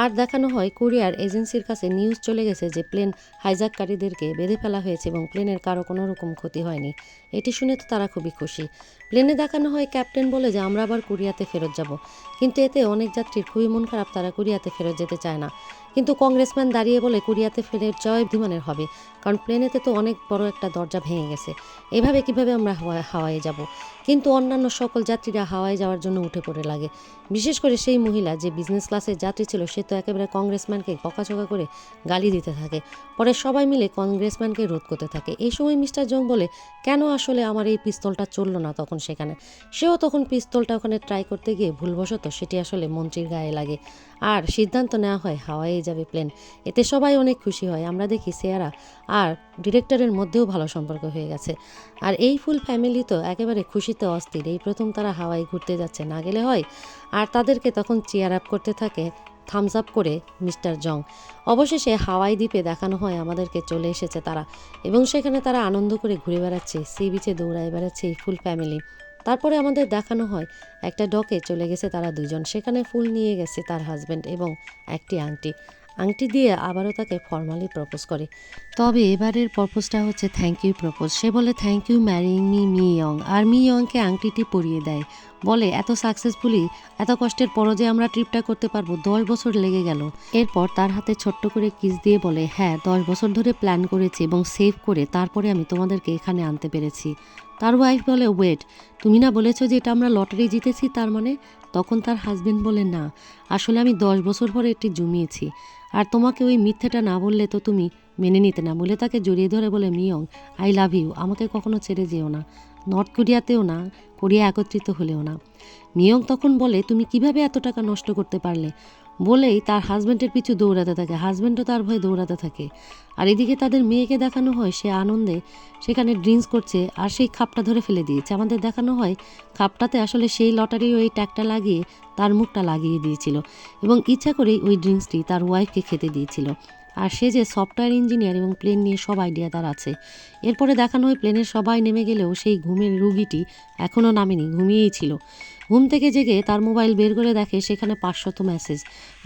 আর দেখানো হয় কোরিয়ার এজেন্সির কাছে নিউজ চলে গেছে যে প্লেন হাইজ্যাককারীদেরকে বেঁধে ফেলা হয়েছে এবং প্লেনের কারো কোনো রকম ক্ষতি হয়নি। এটি শুনে তো তারা খুবই খুশি। প্লেনে দেখানো হয় ক্যাপ্টেন বলে যে আমরা আবার কোরিয়াতে ফেরত যাব, কিন্তু এতে অনেক যাত্রীর খুবই মন খারাপ, তারা কোরিয়াতে ফেরত যেতে চায় না। কিন্তু কংগ্রেসম্যান দাঁড়িয়ে বলে কোরিয়াতে ফেরত যাওয়াই বুদ্ধিমানের হবে, কারণ প্লেনেতে তো অনেক বড় একটা দরজা ভেঙে গেছে, এভাবে কিভাবে আমরা হাওয়ায় যাব। কিন্তু অন্যান্য সকল যাত্রীরা হাওয়ায় যাওয়ার জন্য উঠে পড়ে লাগে। বিশেষ করে সেই মহিলা যে বিজনেস ক্লাসের যাত্রী ছিল, সে তো একেবারে কংগ্রেসম্যানকে বকাঝকা করে গালি দিতে থাকে। পরে সবাই মিলে কংগ্রেসম্যানকে রোধ করতে থাকে। এই সময় মিস্টার জং বলে, কেন আসলে আমার এই পিস্তলটা চললো না তখন সেখানে। সেও তখন পিস্তলটা ওখানে ট্রাই করতে গিয়ে ভুলবশত সেটি আসলে মন্ত্রীর গায়ে লাগে, আর সিদ্ধান্ত নেওয়া হয় হাওয়ায় যাবে প্লেন। এতে সবাই অনেক খুশি হয়। আমরা দেখি সেয়ারা আর ডিরেক্টরের মধ্যেও ভালো সম্পর্ক হয়ে গেছে। আর এই ফুল ফ্যামিলি তো একেবারে খুশিতে অস্থির, এই প্রথম তারা হাওয়ায় ঘুরতে যাচ্ছে, না গেলে হয়। আর তাদেরকে তখন চেয়ার আপ করতে থাকে থামস আপ করে মিস্টার জং। অবশেষে হাওয়াই দ্বীপে দেখানো হয় আমাদেরকে চলে এসেছে তারা, এবং সেখানে তারা আনন্দ করে ঘুরে বেড়াচ্ছে, সি বিচে দৌড়ায় বেড়াচ্ছে এই ফুল ফ্যামিলি। তারপরে আমাদের দেখানো হয় একটা ডকে চলে গেছে তারা দুজন, সেখানে ফুল নিয়ে গেছে তার হাজব্যান্ড এবং একটি আংটি দিয়ে আবারও তাকে ফর্মালি প্রপোজ করে। তবে এবারের প্রপোজটা হচ্ছে থ্যাংক ইউ প্রপোজ। সে বলে thank you marrying Mi Young, আর মি ইয়ংকে আংটিটি পরিয়ে দেয়। বলে এত সাকসেসফুলি এত কষ্টের পরও যে আমরা ট্রিপটা করতে পারবো, 10 বছর লেগে গেল। এরপর তার হাতে ছোট্ট করে কিস দিয়ে বলে, হ্যাঁ 10 বছর ধরে প্ল্যান করেছি এবং সেভ করে তারপরে আমি তোমাদেরকে এখানে আনতে পেরেছি। তার ওয়াইফ বলে, ওয়েট, তুমি না বলেছো যে এটা আমরা লটারি জিতেছি, তার মানে? তখন তার হাজবেন্ড বলে, না, আসলে আমি 10 বছর পরে এটি জমিয়েছি, আর তোমাকে ওই মিথ্যেটা না বললে তো তুমি মেনে নিতে না। বলে তাকে জড়িয়ে ধরে বলে, মিয়ং আই লাভ ইউ, আমাকে কখনো ছেড়ে যেও না, নর্থ কোরিয়াতেও না, কোরিয়া একত্রিত হলেও না। মিয়ং তখন বলে, তুমি কিভাবে এত টাকা নষ্ট করতে পারলে? বলেই তার হাজব্যান্ডের পিছু দৌড়াতে থাকে, হাজব্যান্ডও তার ভয়ে দৌড়াতে থাকে। আর এদিকে তাদের মেয়েকে দেখানো হয় সে আনন্দে সেখানে ড্রিঙ্কস করছে, আর সেই খাপটা ধরে ফেলে দিয়েছে। আমাদের দেখানো হয় খাপটাতে আসলে সেই লটারি ওই ট্যাগটা লাগিয়ে তার মুখটা লাগিয়ে দিয়েছিল এবং ইচ্ছা করেই ওই ড্রিঙ্কসটি তার ওয়াইফকে খেতে দিয়েছিল। আর সে যে সফটওয়্যার ইঞ্জিনিয়ার এবং প্লেন নিয়ে সব আইডিয়া তার আছে। এরপরে দেখানো হয় প্লেনের সবাই নেমে গেলেও সেই ঘুমের রুগীটি এখনও নামেনি, ঘুমিয়েই ছিল। ঘুম থেকে জেগে তার মোবাইল বের করে দেখে সেখানে 500 মেসেজ,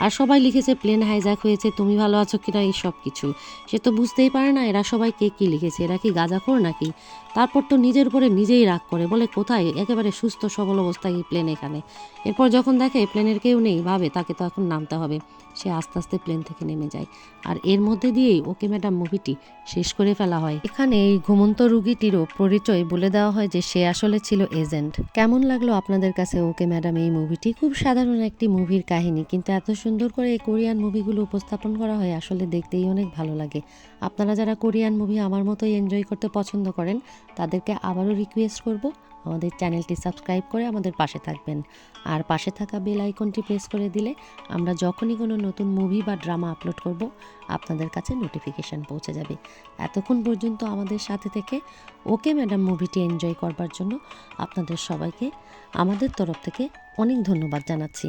আর সবাই লিখেছে প্লেন হাইজ্যাক হয়েছে, তুমি ভালো আছো কিনা, এই সব কিছু। সে তো বুঝতেই পারে না এরা সবাই কে কী লিখেছে, এরা কি গাঁজাখোর নাকি। তারপর তো নিজের উপরে নিজেই রাগ করে, বলে কোথায় একেবারে সুস্থ সবল অবস্থায় এই প্লেন এখানে। এরপর যখন দেখে প্লেনের কেউ নেই, ভাবে তাকে তো এখন নামতে হবে। সে আস্তে আস্তে প্লেন থেকে নেমে যায়, আর এর মধ্যে দিয়েই ওকে ম্যাডাম মুভিটি শেষ করে ফেলা হয়। এখানে এই ঘুমন্ত রুগীটিরও পরিচয় বলে দেওয়া হয় যে সে আসলে ছিল এজেন্ট। কেমন লাগলো আপনাদের কাছে ওকে ম্যাডাম এই মুভিটি? খুব সাধারণ একটি মুভির কাহিনী, কিন্তু এত সুন্দর করে এই কোরিয়ান মুভিগুলো উপস্থাপন করা হয়, আসলে দেখতেই অনেক ভালো লাগে। আপনারা যারা কোরিয়ান মুভি আমার মতোই এনজয় করতে পছন্দ করেন, তাদেরকে আবারও রিকোয়েস্ট করব আমাদের চ্যানেলটি সাবস্ক্রাইব করে আমাদের পাশে থাকবেন, আর পাশে থাকা বেল আইকনটি প্রেস করে দিলে আমরা যখনই কোনো নতুন মুভি বা ড্রামা আপলোড করব আপনাদের কাছে নোটিফিকেশান পৌঁছে যাবে। এতক্ষণ পর্যন্ত আমাদের সাথে থেকে ওকে ম্যাডাম মুভিটি এনজয় করবার জন্য আপনাদের সবাইকে আমাদের তরফ থেকে অনেক ধন্যবাদ জানাচ্ছি।